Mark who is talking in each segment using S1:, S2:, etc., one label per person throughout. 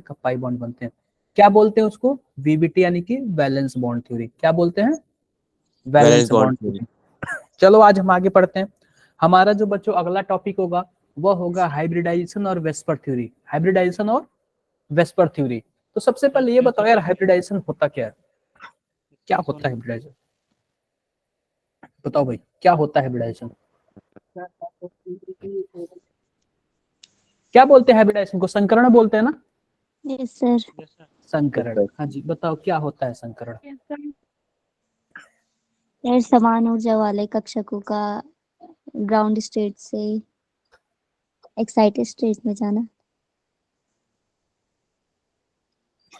S1: हैं, कब pi bond बनते हैं। क्या बोलते हैं उसको? वीबीटी यानी कि वैलेंस बॉन्ड थ्योरी। क्या बोलते हैं? Valence bond theory. चलो आज हम आगे पढ़ते हैं। हमारा जो बच्चों अगला टॉपिक होगा वो होगा हाइब्रिडाइजेशन और वेस्पर थ्योरी। हाइब्रिडाइजेशन और वेस्पर थ्योरी। तो सबसे पहले ये बताओ यार, हाइब्रिडाइजेशन होता क्या है? क्या होता है हाइब्रिडाइजेशन? बताओ भाई, क्या होता है हाइब्रिडाइजेशन? क्या बोलते हैं हाइब्रिडाइजेशन को? संकरण बोलते हैं ना?
S2: Yes sir.
S1: संकरण। हाँ जी, बताओ क्या होता है संकरण?
S2: यार समान ऊर्जा वाले कक्षकों का ग्राउंड स्टेट से एक्साइटेड स्टेट में जाना।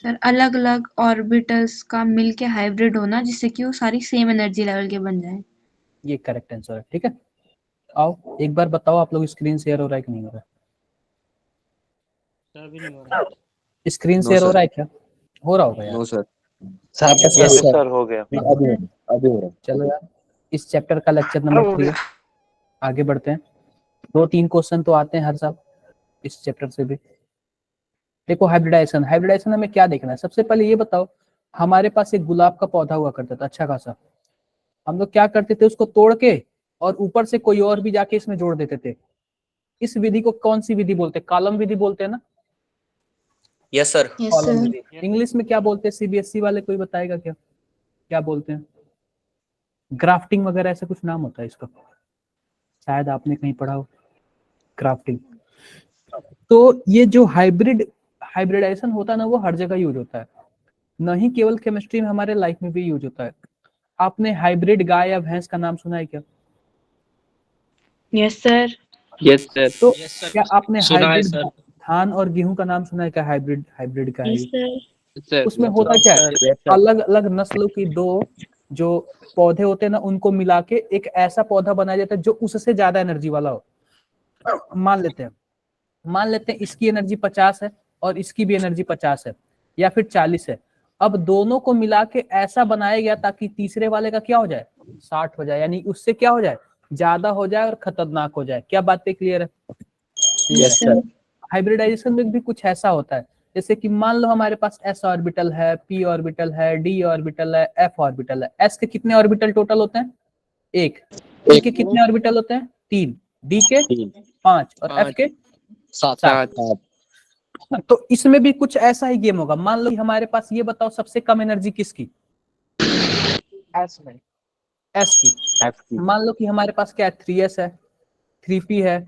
S3: सर अलग अलग ऑर्बिटल्स का मिलके हाइब्रिड होना, जिससे कि वो सारी सेम एनर्जी लेवल के बन जाए।
S1: ये करेक्ट आंसर है। ठीक है, आओ एक बार बताओ आप लोग, स्क्रीन शेयर हो रहा है कि नहीं हो रहा है? स्क्रीन शेयर हो रहा है क्या? हो रहा होगा यार।
S4: No sir.
S5: सर हो गया।
S4: अभी हो रहा।
S1: चलो यार, इस चैप्टर का लेक्चर नंबर 3 आगे बढ़ते हैं। 2-3 क्वेश्चन तो आते हैं हर साल इस चैप्टर से भी। देखो हाइब्रिडाइजेशन, हाइब्रिडाइजेशन हमें क्या देखना है? सबसे पहले ये बताओ, हमारे पास एक गुलाब का पौधा हुआ करता था अच्छा खासा। हम लोग क्या करते थे? उसको तोड़ के और ऊपर से कोई और भी जाके इसमें जोड़ देते थे। इस विधि को कौन सी विधि बोलते हैं? कॉलम विधि बोलते हैं ना?
S5: Yes sir.
S1: कॉलम विधि। इंग्लिश में क्या बोलते हैं? सीबीएसई वाले कोई बताएगा क्या क्या बोलते हैं? ग्राफ्टिंग वगैरह ऐसा कुछ नाम होता है इसका, शायद आपने कहीं पढ़ा हो, ग्राफ्टिंग। तो ये जो हाइब्रिडाइजेशन होता है ना, वो हर जगह यूज होता है, न ही केवल केमिस्ट्री में, हमारे लाइफ में भी यूज होता है। आपने हाइब्रिड गाय या भैंस का नाम सुना है क्या?
S3: Yes sir.
S6: Yes sir.
S1: तो क्या आपने
S6: सुना है
S1: हाइब्रिड
S6: सर।
S1: धान और गेहूं का नाम सुना है क्या? हाइब्रिड हाइब्रिड का है
S3: यस
S1: ये।
S3: सर।
S1: उसमें होता क्या है? अलग अलग नस्लों की दो जो पौधे होते हैं ना, उनको मिला के एक ऐसा पौधा बनाया जाता है जो उससे ज्यादा एनर्जी वाला हो। मान लेते हैं इसकी एनर्जी 50 है और इसकी भी एनर्जी 50 है या फिर 40 है। अब दोनों को मिला के ऐसा बनाया गया ताकि तीसरे वाले का क्या हो जाए? 60 हो जाए, यानी उससे क्या हो जाए? ज्यादा हो जाए और खतरनाक हो जाए। क्या बातें क्लियर है?
S6: Yes sir.
S1: हाइब्रिडाइजेशन में भी कुछ ऐसा होता है, जैसे कि मान लो हमारे पास s ऑर्बिटल है, p ऑर्बिटल है, d ऑर्बिटल है, f ऑर्बिटल है। s के कितने ऑर्बिटल टोटल होते हैं? 1। p के कितने ऑर्बिटल होते हैं? 3। d के 5 और f के 7। तो इसमें भी कुछ ऐसा ही गेम होगा। मान लो कि हमारे पास, ये बताओ सबसे कम एनर्जी किसकी? s में, s की। मान लो कि हमारे पास क्या है? 3s है, 3p है,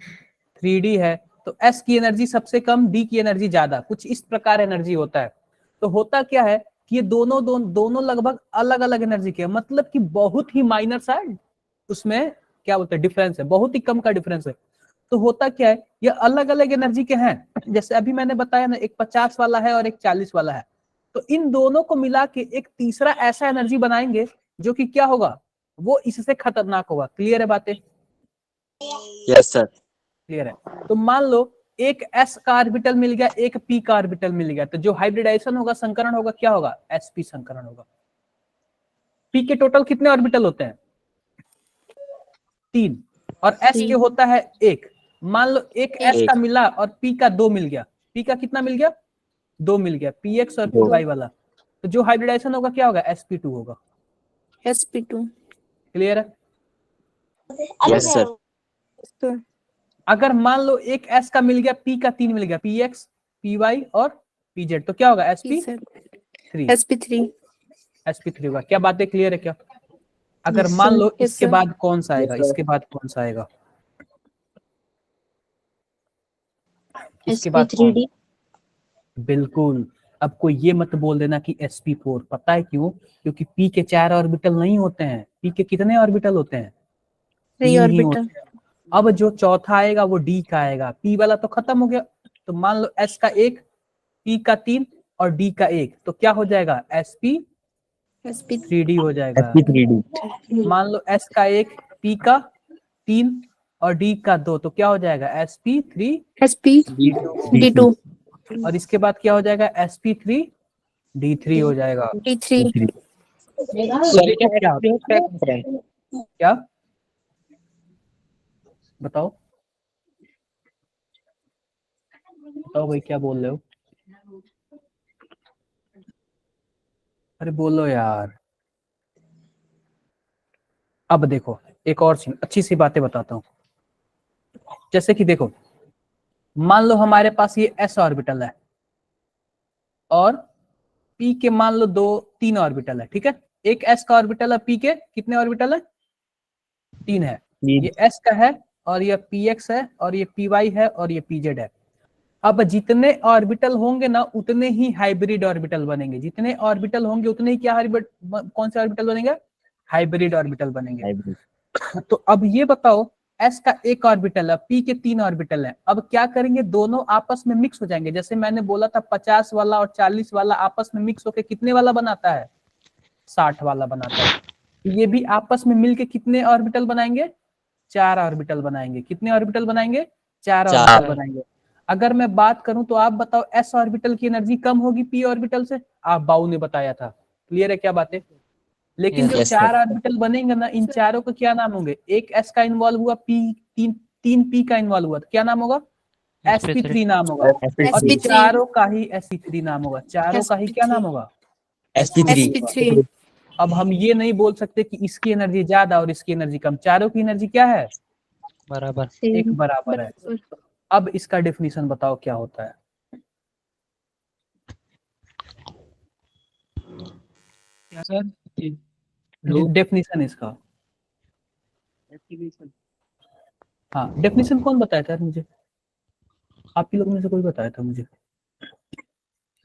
S1: 3d है। तो s की एनर्जी सबसे कम, d की एनर्जी ज्यादा, कुछ इस प्रकार एनर्जी होता है। तो होता क्या है कि ये दोनों लगभग अलग अलग एनर्जी के, मतलब कि बहुत ही माइनर सा उसमें क्या बोलते हैं डिफरेंस है, बहुत ही कम का डिफरेंस है। तो होता क्या है, ये अलग अलग एनर्जी के हैं। जैसे अभी मैंने बताया ना, एक 50 वाला है और एक 40 वाला है। तो इन दोनों को मिला के एक तीसरा ऐसा एनर्जी बनाएंगे जो कि क्या होगा? वो इससे खतरनाक होगा। क्लियर है बातें?
S4: Yes sir.
S1: क्लियर है। तो मान लो एक s का ऑर्बिटल मिल गया, एक p का ऑर्बिटल मिल गया, तो जो हाइब्रिडाइजेशन होगा, संकरण होगा, क्या होगा? sp संकरण होगा। p के टोटल कितने ऑर्बिटल होते हैं? 3। और s के होता है 1। मान लो एक s का मिला और p का 2 मिल गया। p का कितना मिल गया? 2 मिल गया, px और py वाला। तो जो हाइब्रिडाइजेशन होगा क्या होगा? sp2 होगा।
S7: sp2।
S1: क्लियर है?
S4: Yes sir.
S1: अगर मान लो एक s का मिल गया, p का 3 मिल गया, px, py और pz, तो क्या होगा? sp3। sp3 होगा। क्या बातें क्लियर है क्या? अगर मान लो इसके बाद कौन सा आएगा? इसके बाद कौन सा आएगा? इसके बाद कौन? बिल्कुल। अब कोई ये मत बोल देना कि sp4। पता है क्यों? क्योंकि p के 4 ऑर्बिटल नहीं होते हैं। p के कितने ऑर्बिटल होते हैं? 3 ही होते हैं। अब जो चौथा आएगा वो d का आएगा। p वाला तो खत्म हो गया। तो मान लो s का 1, p का 3 और d का 1, तो क्या हो जाएगा? sp3d हो जाएगा। मान लो s का 1, p का 3 और d का 2, तो क्या हो जाएगा? sp3d2। और इसके बाद क्या हो जाएगा? sp3d3 हो जाएगा। क्या बताओ भाई, क्या बोल रहे हो? अरे बोलो यार। अब देखो एक और चीज, अच्छी सी बातें बताता हूँ। जैसे कि देखो, मान लो हमारे पास ये s ऑर्बिटल है और p के मान लो 3 ऑर्बिटल है, ठीक है। एक s का ऑर्बिटल है, p के कितने ऑर्बिटल है? 3 है। ये s का है और ये px है और ये py है और ये pz है। अब जितने ऑर्बिटल होंगे ना उतने ही हाइब्रिड ऑर्बिटल बनेंगे। जितने ऑर्बिटल होंगे उतने ही क्या कौन से ऑर्बिटल बनेंगे? हाइब्रिड ऑर्बिटल बनेंगे। तो अब ये बताओ, s का एक ऑर्बिटल है, p के 3 ऑर्बिटल है। अब क्या करेंगे, दोनों आपस में मिक्स हो जाएंगे। जैसे मैंने बोला था 50 वाला और 40 वाला आपस में मिक्स होकर कितने वाला बनाता है? 60 वाला बनाता है। ये भी आपस में मिलके कितने ऑर्बिटल बनाएंगे? 4 ऑर्बिटल बनाएंगे। कितने ऑर्बिटल बनाएंगे? 4 ऑर्बिटल बनाएंगे। अगर मैं बात करूं तो आप बताओ, s ऑर्बिटल की एनर्जी कम होगी p ऑर्बिटल से? आप बाऊ ने बताया था। क्लियर है क्या बातें? लेकिन जो 4 ऑर्बिटल बनेंगे ना, इन चारों का क्या नाम होंगे? एक s का इन्वॉल्व हुआ, तीन p का इन्वॉल्व हुआ, तो क्या नाम होगा? sp3 नाम होगा। और चारों का ही sp3 नाम होगा। चारों का ही क्या नाम होगा?
S7: sp3।
S1: अब हम ये नहीं बोल सकते कि इसकी एनर्जी ज्यादा और इसकी एनर्जी कम। चारों की एनर्जी क्या है?
S6: बराबर।
S1: एक बराबर है। अब इसका डेफिनेशन बताओ क्या होता है?
S6: क्या सर?
S1: डेफिनेशन इसका, हाँ डेफिनेशन कौन बताया था मुझे? आप ही लोग में से कोई बताया था मुझे?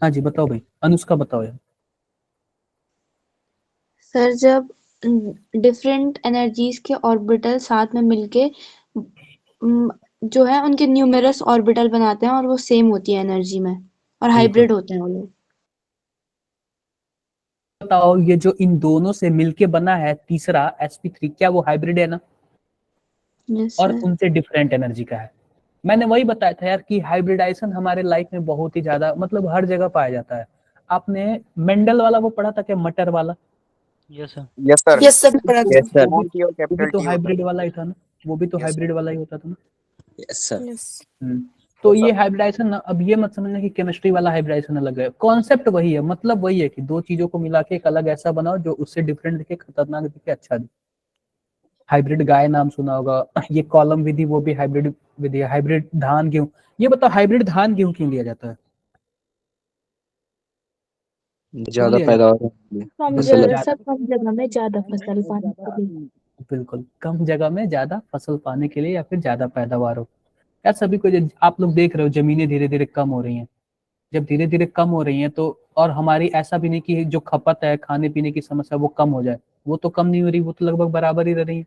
S1: हाँ जी बताओ भाई, अनुष्का बताओ यार।
S3: सर जब डिफरेंट एनर्जीज के ऑर्बिटल साथ में मिलके जो है उनके न्यूमेरस ऑर्बिटल बनाते हैं और वो सेम होती है एनर्जी में और हाइब्रिड होते हैं वो लोग।
S1: बताओ, ये जो इन दोनों से मिलके बना है तीसरा sp3, क्या वो हाइब्रिड है ना?
S3: यस
S1: और
S3: सर।
S1: उनसे डिफरेंट एनर्जी का है। मैंने वही बताया था यार कि हाइब्रिडाइजेशन हमारे लाइफ में बहुत ही ज्यादा, मतलब हर जगह पाया जाता है। आपने मेंडल वाला वो पढ़ा था क्या, मटर वाला?
S6: Yes sir.
S4: Yes sir.
S7: Yes sir पढ़ा था।
S4: Yes sir.
S1: वो भी तो हाइब्रिड वाला ही था ना? वो भी तो
S4: Yes,
S1: हाइब्रिड वाला ही होता था ना?
S4: Yes sir.
S7: यस।
S1: तो ये हाइब्रिडाइजेशन ना, अब ये मत समझना कि केमिस्ट्री वाला हाइब्रिडाइजेशन अलग है। कॉन्सेप्ट वही है, मतलब वही है कि दो चीजों को मिला के एक अलग ऐसा बनाओ जो उससे डिफरेंट दिखे, खतरनाक दिखे, अच्छा दिखे। हाइब्रिड गाय नाम सुना होगा, ये कॉलम विधि वो भी हाइब्रिड विधि है। हाइब्रिड धान गेहूं, ये बताओ हाइब्रिड धान गेहूं क्यों लिया जाता है?
S4: ज्यादा
S1: लिया
S4: पैदा
S1: जाता
S4: हो रहा है।
S2: कम
S1: बिल्कुल
S2: जगह
S1: ज्यादा,
S2: सब कम जगह में ज्यादा फसल पाने के लिए।
S1: बिल्कुल कम जगह में ज्यादा फसल पाने के लिए या फिर ज्यादा पैदावार हो। यार सभी को आप लोग देख रहे हो, जमीनें धीरे धीरे कम हो रही हैं। जब धीरे धीरे कम हो रही हैं तो, और हमारी ऐसा भी नहीं कि जो खपत है खाने पीने की समस्या वो कम हो जाए, वो तो कम नहीं हो रही, वो तो लगभग बराबर ही रह रही है।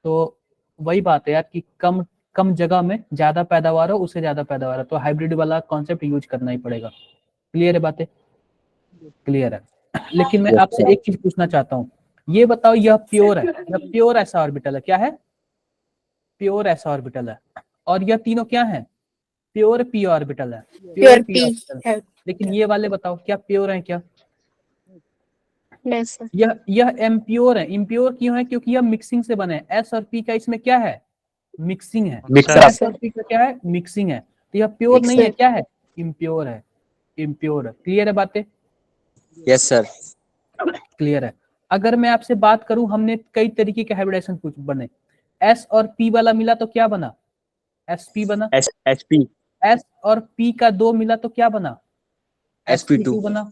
S1: तो वही बात है यार कि कम कम जगह में ज्यादा पैदावार हो, उससे ज्यादा पैदावार हो, तो हाइब्रिड वाला कॉन्सेप्ट यूज करना ही पड़ेगा। क्लियर है बातें? क्लियर है। लेकिन मैं आपसे एक चीज पूछना चाहता हूँ, ये बताओ यह प्योर है, यह प्योर ऐसा ऑर्बिटल है, क्या है? प्योर ऐसा ऑर्बिटल है। और यह तीनों क्या है? प्योर पी ऑर्बिटल है।
S7: Pure
S1: P
S7: P
S1: orbital.
S7: है।
S1: लेकिन ये वाले बताओ क्या प्योर है क्या?
S7: Yes sir.
S1: यह इम्प्योर है। इम्प्योर क्यों है? क्योंकि यह मिक्सिंग से बने हैं। एस और पी का इसमें क्या है? मिक्सिंग है। एस और पी का क्या है? मिक्सिंग है। तो यह प्योर नहीं है, क्या है? इम्प्योर है। इम्प्योर है। क्लियर है बातें?
S4: Yes sir.
S1: क्लियर है। अगर मैं आपसे बात करूं, हमने कई तरीके के हाइब्रिडाइजेशन कुछ बने, एस और पी वाला मिला तो क्या बना? sp बना।
S4: एसपी।
S1: s और p का 2 मिला तो क्या बना? sp2 बना।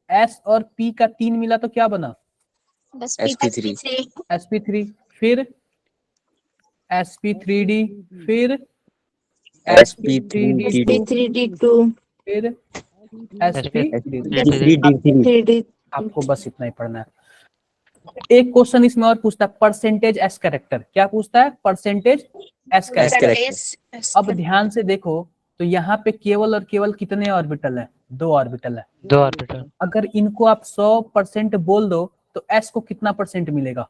S1: s और p का 3 मिला तो क्या बना?
S4: sp3।
S1: sp3। फिर sp3d, फिर
S4: sp3d।
S7: sp3d2
S1: फिर sp3d।
S4: sp3d।
S1: आपको बस इतना ही पढ़ना है। एक क्वेश्चन इसमें और पूछता है, परसेंटेज एस कैरेक्टर। क्या पूछता है? Percentage S character. अब ध्यान से देखो, तो यहाँ पे केवल और केवल कितने ऑर्बिटल है? 2 ऑर्बिटल है।
S6: 2 ऑर्बिटल।
S1: अगर इनको आप 100% बोल दो तो एस को कितना परसेंट मिलेगा?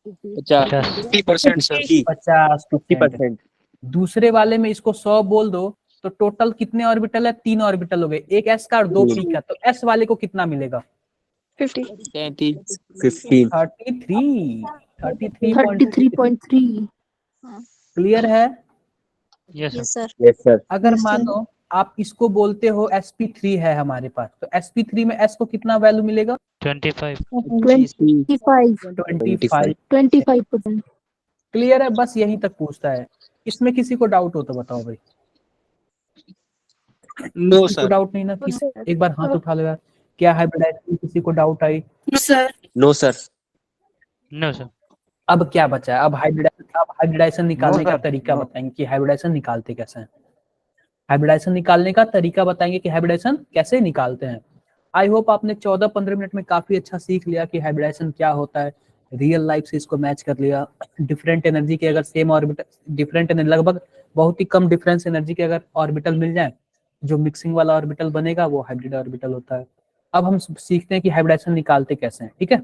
S6: 50%।
S1: 50%। दूसरे वाले में इसको 100 बोल दो तो टोटल कितने ऑर्बिटल है? 3 ऑर्बिटल हो गए, एक एस का और 2 पी का। तो एस वाले को कितना मिलेगा? 33.3। क्लियर है?
S6: Yes sir.
S2: Sir.
S4: Yes sir.
S1: अगर मानो आप इसको बोलते हो sp3 है हमारे पास, तो sp3 में s को कितना वैल्यू मिलेगा?
S6: 25
S2: 25 25%.
S1: क्लियर है? बस यहीं तक पूछता है। इसमें किसी को डाउट हो तो बताओ भाई।
S4: नो
S1: किसी को
S4: सर।
S1: डाउट नहीं ना? एक बार हाथ उठा लो यार। क्या हाइब्रिडाइजेशन किसी को डाउट आई?
S7: Sir
S4: no sir.
S6: No sir.
S1: अब क्या बचा है? अब हाइब्रिडाइजेशन निकालने का तरीका बताएंगे कि हाइब्रिडाइजेशन निकालते कैसे हैं। हाइब्रिडाइजेशन निकालने का तरीका बताएंगे कि हाइब्रिडाइजेशन कैसे निकालते हैं। आई होप आपने 14-15 मिनट में काफी अच्छा सीख लिया कि हाइब्रिडाइजेशन क्या होता है, रियल लाइफ से इसको मैच कर लिया। डिफरेंट एनर्जी के अगर सेम ऑर्बिटल, डिफरेंट एनर्जी लगभग बहुत ही कम डिफरेंस एनर्जी के अगर ऑर्बिटल मिल जाए, जो मिक्सिंग वाला ऑर्बिटल बनेगा वो हाइब्रिड ऑर्बिटल होता है। अब हम सीखते हैं कि हाइब्रिडाइजेशन निकालते कैसे हैं, ठीक है।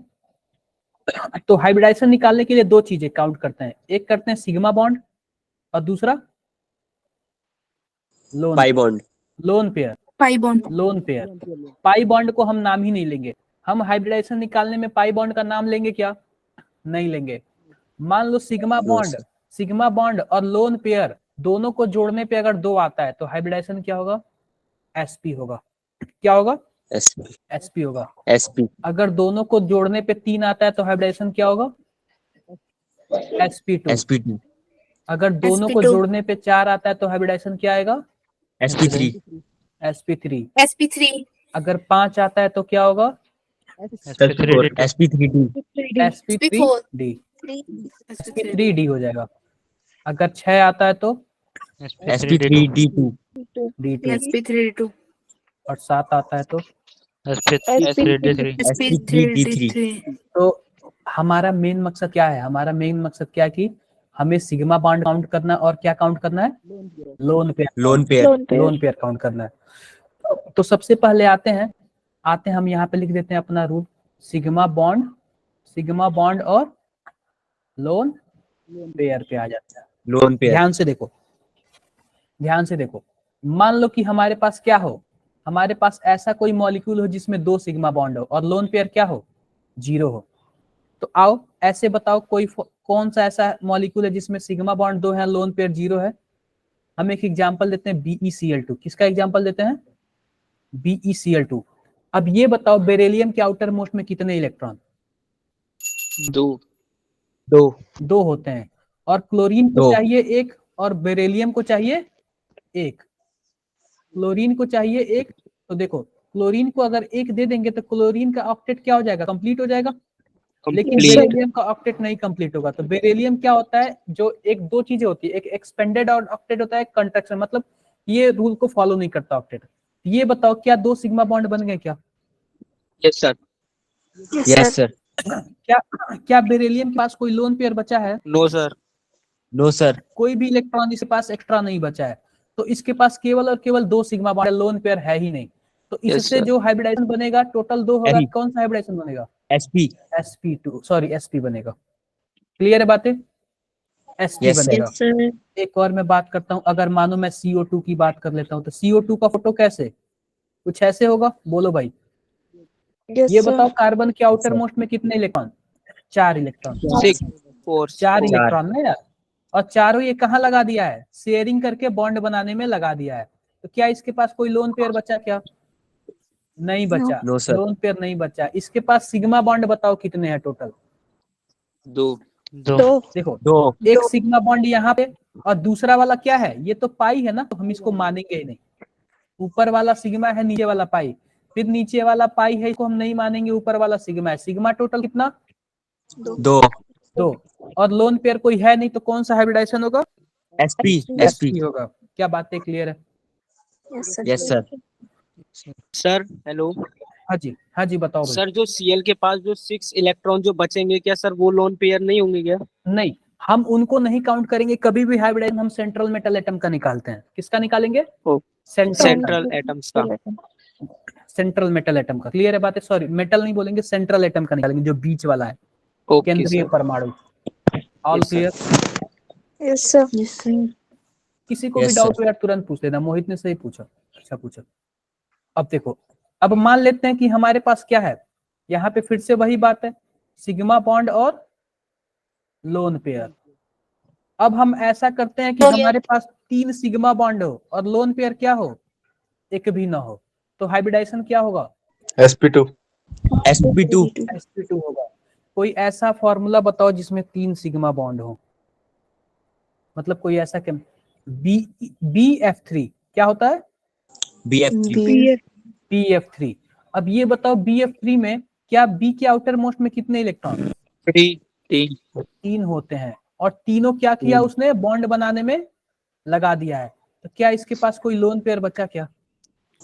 S1: तो हाइब्रिडाइजेशन निकालने के लिए दो चीजें काउंट करते हैं, एक करते हैं सिग्मा बॉन्ड और दूसरा
S4: pi bond.
S1: Lone pair.
S7: Pi bond.
S1: Lone pair. Pi bond को हम नाम ही नहीं लेंगे। हम हाइब्रिडाइजेशन निकालने में पाई बॉन्ड का नाम लेंगे क्या? नहीं लेंगे। मान लो सिग्मा बॉन्ड और लोन पेयर दोनों को जोड़ने पे अगर 2 आता है तो हाइब्रिडाइजेशन क्या होगा? sp होगा। क्या होगा? sp होगा।
S4: sp।
S1: अगर दोनों को जोड़ने पे 3 आता है तो हाइब्रिडाइजेशन क्या होगा? sp2। अगर दोनों को
S7: sp2.
S1: जोड़ने पे 4 आता है तो हाइब्रिडाइजेशन क्या आएगा?
S4: sp3।
S7: sp3.
S1: अगर 5 आता है तो क्या होगा?
S4: sp3d।
S1: sp3d। sp3d हो जाएगा। अगर 6 आता है तो
S4: sp3d2।
S1: d2।
S7: sp3d2.
S1: और 7 आता है तो
S6: sp3d3।
S7: sp3d3.
S1: तो हमारा मेन मकसद क्या है? हमारा मेन मकसद क्या है कि हमें सिग्मा बॉन्ड काउंट करना है और क्या काउंट करना है? लोन पेयर काउंट करना है। तो सबसे पहले आते हैं हम यहाँ पे लिख देते हैं अपना रूल, सिग्मा बॉन्ड और लोन पेयर पे आ जाता है।
S4: Lone pair.
S1: ध्यान से देखो, मान लो कि हमारे पास क्या हो, हमारे पास ऐसा कोई मॉलिक्यूल हो जिसमें 2 सिग्मा बॉन्ड हो और लोन पेयर क्या हो? 0 हो। तो आओ ऐसे बताओ कौन सा ऐसा मॉलिक्यूल है जिसमें सिग्मा बॉन्ड 2 है, लोन पेयर 0 है? हम एक एग्जांपल देते हैं BeCl2। किसका एग्जांपल देते हैं? BeCl2। अब ये बताओ बेरिलियम के आउटर मोस्ट में कितने इलेक्ट्रॉन? 2 होते हैं। और क्लोरीन को चाहिए 1 और बेरिलियम को चाहिए 1। क्लोरीन को चाहिए 1, तो देखो क्लोरीन को अगर 1 दे देंगे तो क्लोरीन का ऑक्टेट क्या हो जाएगा? कंप्लीट हो जाएगा। लेकिन बेरिलियम का ऑक्टेट नहीं कंप्लीट होगा। तो बेरिलियम क्या होता है? जो दो चीजें होती है, एक एक्सपेंडेड ऑक्टेट होता है, कंट्रैक्शन, मतलब ये रूल को फॉलो नहीं करता ऑक्टेट। ये बताओ क्या 2 सिग्मा बॉन्ड बन गए क्या?
S4: Yes sir.
S1: क्या बेरिलियम के पास कोई लोन पेयर बचा है?
S4: No sir.
S1: कोई भी इलेक्ट्रॉन इसके पास एक्स्ट्रा नहीं बचा है। तो इसके पास केवल और केवल 2 सिग्मा बॉन्ड, लोन पेयर है ही नहीं। तो इससे जो हाइब्रिडाइजेशन बनेगा टोटल 2 होगा। कौन सा हाइब्रिडाइजेशन बनेगा? sp बनेगा। क्लियर है बातें? sp बनेगा। एक और मैं बात करता हूं, अगर मानो मैं CO2 की बात कर लेता हूं तो CO2 का फोटो कैसे? कुछ ऐसे होगा, बोलो भाई। ये बताओ कार्बन के आउटर मोस्ट में कितने इलेक्ट्रॉन? 4 इलेक्ट्रॉन। 4 इलेक्ट्रॉन ना यार। और चारों ये कहाँ लगा दिया है? शेयरिंग करके बॉन्ड बनाने में लगा दिया है। तो क्या इसके पास कोई लोन पेयर बचा क्या? नहीं बचा। लोन पेयर नहीं बचा। इसके पास सिग्मा बॉन्ड बताओ कितने हैं टोटल?
S6: 2।
S1: देखो 2। एक सिग्मा बॉन्ड यहाँ पे और दूसरा वाला क्या है? ये तो पाई है ना, तो हम इसको मानेंगे ही नहीं। ऊपर वाला सिग्मा है, नीचे वाला पाई, फिर नीचे वाला पाई है, इसको हम नहीं मानेंगे। ऊपर वाला सिग्मा है। सिग्मा टोटल कितना?
S4: 2।
S1: और लोन पेयर कोई है नहीं, तो कौन सा हाइब्रिडाइजेशन होगा? sp होगा। क्या बातें क्लियर है?
S4: Yes sir.
S8: Sir hello.
S1: हाँ जी बताओ भाई।
S8: सर जो Cl के पास जो 6 इलेक्ट्रॉन जो बचेंगे, क्या सर वो लोन पेयर नहीं होंगे क्या?
S1: नहीं, हम उनको नहीं काउंट करेंगे कभी भी। हाइब्रिडाइजेशन हम सेंट्रल मेटल एटम का निकालते हैं। किसका निकालेंगे?
S8: सेंट्रल एटम्स का।
S1: सेंट्रल मेटल एटम का। क्लियर है बातें? सॉरी, मेटल नहीं बोलेंगे, सेंट्रल एटम का निकालेंगे, जो बीच वाला है, केंद्रीय परमाणु। All clear?
S7: Yes sir.
S1: किसी को भी डाउट हो यार तुरंत पूछ लेना। मोहित ने सही पूछा, अच्छा पूछा। अब देखो, अब मान लेते हैं कि हमारे पास क्या है, यहाँ पे फिर से वही बात है, सिग्मा बॉन्ड और लोन पेयर। अब हम ऐसा करते हैं कि हमारे पास 3 सिग्मा बॉन्ड हो और लोन पेयर क्या हो? एक भी ना हो, तो हाइब्रिडाइजेशन क्या होगा?
S5: sp2
S4: sp2
S1: sp2 होगा। कोई ऐसा फॉर्मूला बताओ जिसमें 3 सिग्मा बॉन्ड हो, मतलब कोई ऐसा क्या? BF3 क्या होता है?
S4: bf3
S1: BF3। अब ये बताओ BF3 में क्या B के आउटर मोस्ट में कितने इलेक्ट्रॉन? 3 होते हैं, और तीनों क्या किया उसने? बॉन्ड बनाने में लगा दिया है। तो क्या इसके पास कोई लोन पेयर बचा क्या?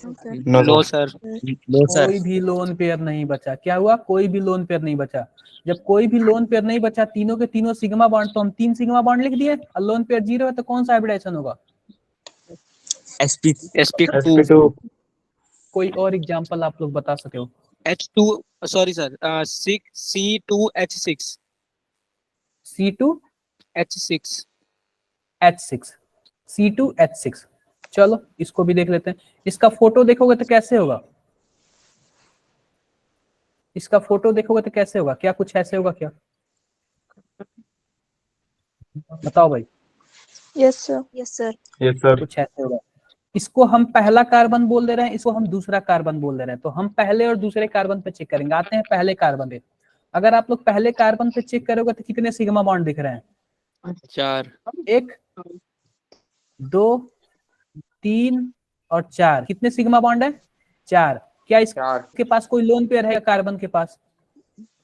S8: No sir.
S4: नो सर
S1: कोई भी लोन पेयर नहीं बचा। क्या हुआ? कोई भी लोन पेयर नहीं बचा। जब कोई भी लोन पेयर नहीं बचा, तीनों के तीनों सिग्मा बॉन्ड, तो हम 3 सिग्मा बॉन्ड लिख दिए, और लोन पेयर 0 है, तो कौन सा हाइब्रिडाइजेशन होगा?
S8: sp2
S1: कोई और एग्जांपल आप लोग बता सके हो?
S8: h2 sorry sir 6c2h6
S1: C2H6
S8: h6
S1: C2H6। चलो इसको भी देख लेते हैं। इसका फोटो देखोगे तो कैसे होगा? इसका फोटो देखोगे तो कैसे होगा? क्या कुछ ऐसे होगा क्या? बताओ भाई।
S7: Yes sir.
S5: yes sir
S1: कुछ ऐसे होगा। इसको हम पहला कार्बन बोल दे रहे हैं, इसको हम दूसरा कार्बन बोल दे रहे हैं, तो हम पहले और दूसरे कार्बन पे चेक करेंगे। आते हैं पहले कार्बन पे। अगर आप लोग पहले कार्बन पे चेक करोगे तो कितने सिग्मा बॉन्ड दिख रहे हैं?
S8: 4
S1: 1 2 3 और 4। कितने सिग्मा बॉन्ड है? 4। क्या इसके पास कोई लोन पेयर है कार्बन के पास?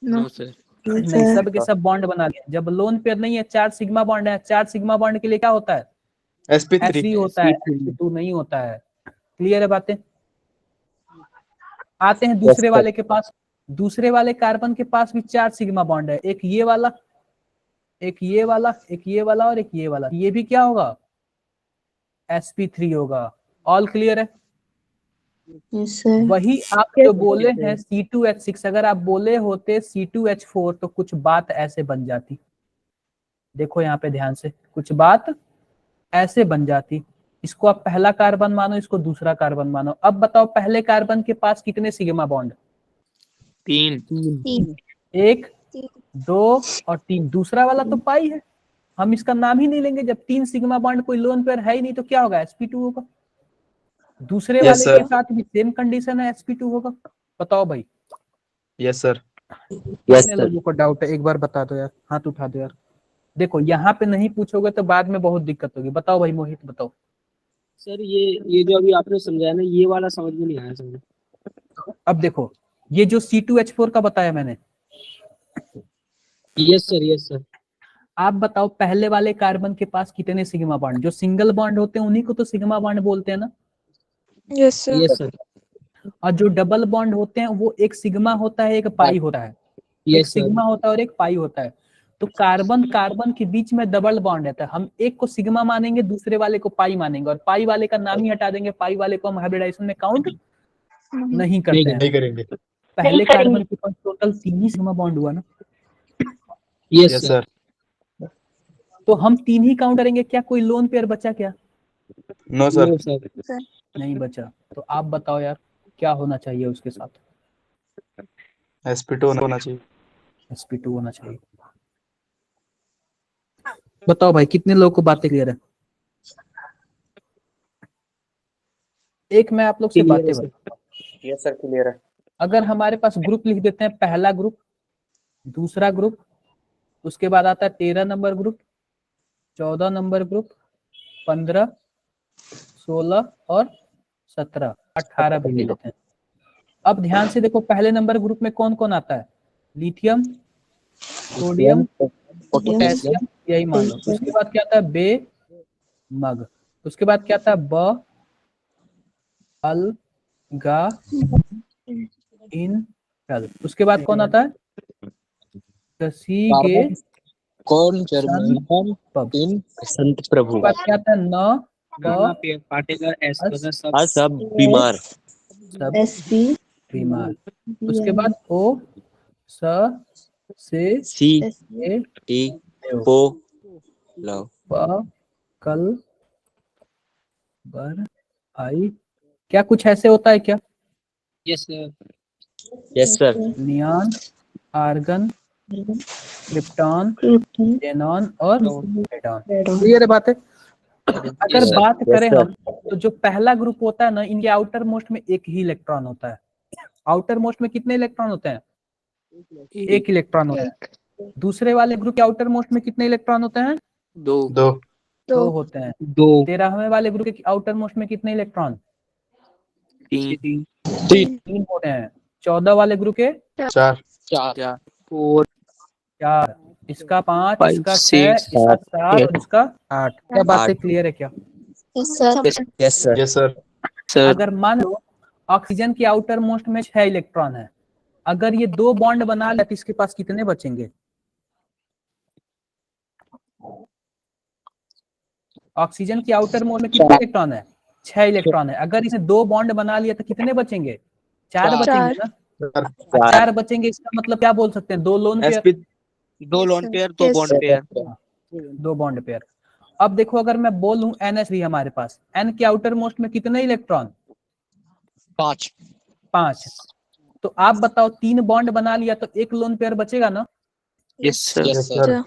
S8: नो सर
S1: नहीं, सब के सब बॉन्ड बना लिया। जब लोन पेयर नहीं है, 4 सिग्मा बॉन्ड है, 4 सिग्मा बॉन्ड के लिए क्या होता है?
S5: sp3
S1: F3 होता है, sp2 नहीं होता है। क्लियर है बातें? आते हैं दूसरे वाले के पास। दूसरे वाले कार्बन के पास भी 4 सिग्मा बॉन्ड है, एक ये वाला, एक ये वाला, एक ये वाला और एक ये वाला। ये भी क्या होगा? sp3 होगा। ऑल क्लियर है? वही आप जो बोले हैं C2H6, अगर आप बोले होते C2H4 तो कुछ बात ऐसे बन जाती। देखो यहाँ पे ध्यान से, कुछ बात ऐसे बन जाती। इसको आप पहला कार्बन मानो, इसको दूसरा कार्बन मानो। अब बताओ पहले कार्बन के पास कितने सिग्मा बॉन्ड?
S8: 3
S1: 1 2 और 3। दूसरा वाला तो पाई है, हम इसका नाम ही नहीं लेंगे। जब 3 सिग्मा बॉन्ड कोई लोन पेयर है ही नहीं, तो क्या होगा? sp2 होगा। दूसरे
S5: Yes,
S1: वाले
S5: sir.
S1: के साथ भी सेम कंडीशन है, sp2 होगा। बताओ भाई।
S5: yes sir
S1: कितने लोगों को डाउट है? एक बार बता दो यार, हाथ उठा दो यार। देखो यहाँ पे नहीं पूछोगे तो बाद में बहुत दिक्कत होगी। बताओ भाई मोहित, बताओ।
S8: सर ये जो अभी आपने समझाया ना, ये वाला समझ में नहीं आया सर।
S1: अब देखो, ये जो C2H4 का बताया मैंने,
S8: यस सर
S1: आप बताओ पहले वाले कार्बन के पास कितने सिग्मा बॉन्ड? जो सिंगल बॉन्ड होते हैं उन्हीं को तो सिग्मा बॉन्ड बोलते हैं ना।
S7: Yes sir.
S8: यस सर
S1: और जो डबल बॉन्ड होते हैं वो एक सिग्मा होता है, एक पाई होता है। एक
S8: यस सर
S1: सिग्मा होता है और एक पाई होता है। तो कार्बन कार्बन के बीच में डबल बॉन्ड रहता है। हम एक को सिग्मा मानेंगे, दूसरे वाले को पाई मानेंगे, और पाई वाले का नाम ही हटा देंगे। पाई वाले को हम हाइब्रिडाइजेशन में काउंट नहीं करते हैं।
S5: नहीं करेंगे
S1: पहले कार्बन के पास टोटल 3 ही सिग्मा बॉन्ड हुआ ना।
S8: यस
S5: yes
S8: सर
S5: sir
S1: तो हम 3 ही काउंट करेंगे। क्या कोई लोन पेयर बचा क्या?
S5: no sir
S8: नो सर
S1: नहीं बचा। तो आप बताओ यार, क्या होना चाहिए उसके साथ?
S5: sp2 होना चाहिए
S1: sp2 होना चाहिए। बताओ भाई, कितने लोगों को बातें क्लियर है? एक मैं आप लोग से बातें बता,
S5: yes sir clear है
S1: अगर हमारे पास ग्रुप लिख देते हैं, पहला ग्रुप, दूसरा ग्रुप, उसके बाद आता है 13 नंबर ग्रुप, 14 नंबर ग्रुप, 15 16 और 17 18 भी ले लेते हैं। अब ध्यान से देखो, पहले नंबर ग्रुप में कौन कौन आता है? लिथियम, सोडियम, पोटेशियम, यही मान लो। उसके बाद क्या आता है? बे मग। उसके बाद क्या आता है? ब अल गा इन टल। उसके बाद कौन आता है? सी गे
S4: कौन
S1: सन पब।
S4: इन संत प्रभु
S1: उसके बाद क्या आता है? न प
S8: पार्टिकल एस वगैरह सब
S4: हाँ सब बीमार
S1: सब बीमार। उसके बाद ओ स से
S4: सी
S1: ए
S4: टी
S1: देव।
S4: पो लव
S1: प कल बर आई। क्या कुछ ऐसे होता है क्या?
S8: Yes sir
S4: yes sir
S1: neon, argon, krypton, xenon और रेडॉन। क्लियर है बात है? अगर
S4: Yes, sir.
S1: बात
S4: Yes,
S1: करें
S4: sir.
S1: हम, तो जो पहला ग्रुप होता है ना, इनके आउटर मोस्ट में एक ही इलेक्ट्रॉन होता है। आउटर मोस्ट में कितने इलेक्ट्रॉन होते हैं? एक इलेक्ट्रॉन होता है। दूसरे वाले ग्रुप के आउटर मोस्ट में कितने इलेक्ट्रॉन होते हैं?
S6: दो।
S5: दो
S1: दो होते हैं।
S8: दो।
S1: 13वें वाले ग्रुप के आउटर मोस्ट में कितने इलेक्ट्रॉन?
S6: तीन।
S1: तीन होते हैं। 14 वाले ग्रुप के
S5: चार
S6: चार।
S8: फोर।
S1: 4, इसका 5,
S8: Five,
S1: इसका 6,
S8: six,
S1: इसका 7
S8: eight.
S1: और इसका 8। क्या बातें
S4: 8.
S1: क्लियर है क्या?
S2: Yes sir.
S4: Yes, sir.
S5: Yes sir.
S8: Sir
S1: अगर मान लो ऑक्सीजन के आउटर मोस्ट में 6 इलेक्ट्रॉन है, अगर ये 2 बॉन्ड बना ले तो इसके पास कितने बचेंगे? ऑक्सीजन के आउटर मोस्ट में कितने इलेक्ट्रॉन है? 6 इलेक्ट्रॉन है। अगर इसे 2 बॉन्ड बना लिया तो कितने बचेंगे? 4 बचेंगे ना।
S5: चार
S1: 4 बचेंगे, इसका मतलब क्या बोल सकते हैं? 2 लोन पेयर।
S5: sp
S6: दो लोन पेयर, दो
S7: Yes,
S6: bond
S7: sir.
S6: Pair.
S1: 2 bond pair. अब देखो, अगर मैं बोलूं NH3 हमारे पास, N के आउटर मोस्ट में कितने इलेक्ट्रॉन?
S6: 5।
S1: 5। तो आप बताओ, 3 बॉन्ड बना लिया तो 1 लोन पेयर बचेगा ना।
S6: Yes sir.
S5: Yes sir.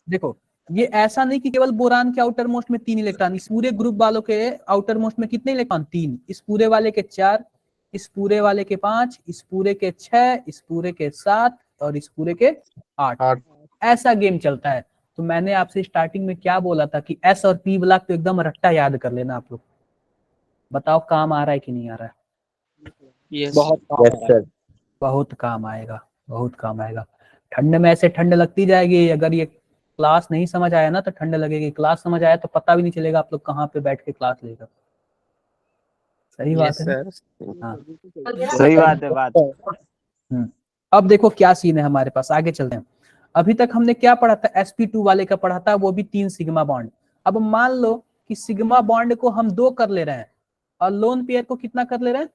S1: देखो, ये ऐसा नहीं कि केवल बोरान के आउटर मोस्ट में 3 इलेक्ट्रॉन, इस पूरे ग्रुप वालों के आउटर मोस्ट में कितने इलेक्ट्रॉन? 3। इस पूरे वाले के 4, इस पूरे वाले के 5, इस पूरे के 6, इस पूरे के 7 और इस पूरे के 8।
S5: 8
S1: ऐसा गेम चलता है। तो मैंने आपसे स्टार्टिंग में क्या बोला था कि S और P ब्लॉक तो एकदम रट्टा याद कर लेना आप लोग। बताओ काम आ रहा है कि नहीं आ रहा है?
S6: यस।
S4: Yes, sir.
S1: बहुत काम आएगा, बहुत काम आएगा। ठंड में ऐसे ठंड लगती जाएगी। अगर ये क्लास नहीं समझ आया ना तो ठंड लगेगी, क्लास समझ आया तो पता भी नहीं चलेगा आप लोग कहाँ पे बैठ के क्लास लेगा। सही बात है ना? हाँ,
S5: सही बात है बात।
S1: अब देखो क्या सीन है हमारे पास, आगे चलते हैं। अभी तक हमने क्या पढ़ा था? sp2 वाले का पढ़ा था, वो भी 3 सिग्मा बॉन्ड। अब मान लो कि सिग्मा बॉन्ड को हम 2 कर ले रहे हैं और लोन पेयर को कितना कर ले रहे हैं?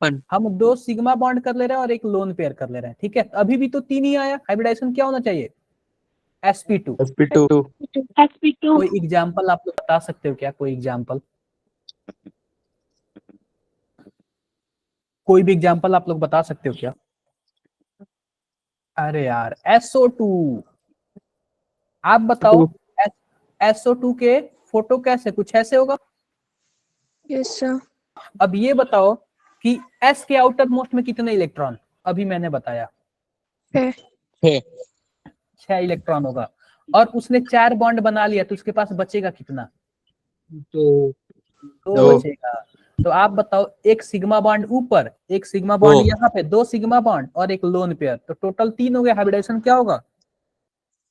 S6: 1।
S1: हम 2 सिग्मा बॉन्ड कर ले रहे हैं और 1 लोन पेयर कर ले रहे हैं। ठीक है, अभी भी तो 3 ही आया। हाइब्रिडाइजेशन क्या होना चाहिए? sp2।
S5: sp2
S1: कोई एग्जांपल आप लोग बता सकते हो क्या? कोई एग्जांपल, कोई भी एग्जांपल आप लोग बता सकते हो क्या? अरे यार, SO2। आप बताओ, SO2 के फोटो कैसे? कुछ ऐसे होगा।
S7: Yes, sir.
S1: अब ये बताओ कि S के आउटर मोस्ट में कितने इलेक्ट्रॉन? अभी मैंने बताया 6 इलेक्ट्रॉन होगा और उसने 4 बॉन्ड बना लिया तो उसके पास बचेगा कितना?
S8: तो
S1: 2
S5: दो।
S1: बचेगा। तो आप बताओ, एक सिग्मा बॉन्ड ऊपर, एक सिग्मा बॉन्ड
S4: दो।
S1: यहाँ पे, 2 सिग्मा बॉन्ड और एक लोन पेयर, तो टोटल 3 हो गया। हाइब्रिडाइजेशन क्या होगा?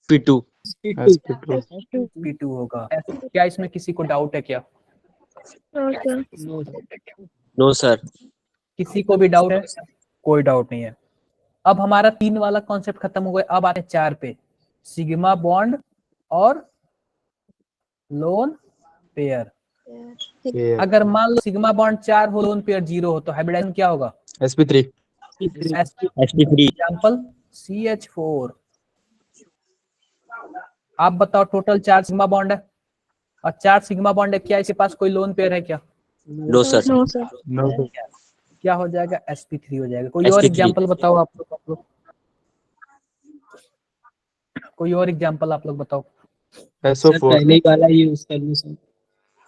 S4: P2.
S5: sp2
S1: P2 होगा। क्या इसमें किसी को डाउट है क्या?
S7: No, sir.
S4: No, sir.
S1: किसी को भी डाउट है? कोई डाउट नहीं है। अब हमारा 3 वाला कॉन्सेप्ट खत्म हो गया। अब आते हैं 4 पे, सिग्मा बॉन्ड और लोन पेयर। अगर मान लो सिग्मा बॉन्ड 4 हो, लोन पेयर 0 हो, तो हाइब्रिडाइजेशन क्या होगा?
S5: sp3
S4: sp3.
S1: Example CH4। आप बताओ, टोटल 4 सिग्मा बॉन्ड है और 4 सिग्मा बॉन्ड है, क्या इसके पास कोई लोन पेयर है क्या?
S4: No, sir.
S7: No, sir.
S5: No
S1: क्या हो जाएगा? sp3 हो जाएगा। कोई और
S4: sp3.
S1: एग्जांपल बताओ आप लोग। कोई और एग्जांपल आप लोग बताओ।
S8: सर
S5: so4
S8: पहले ही वाला ही यूज कर लो सर।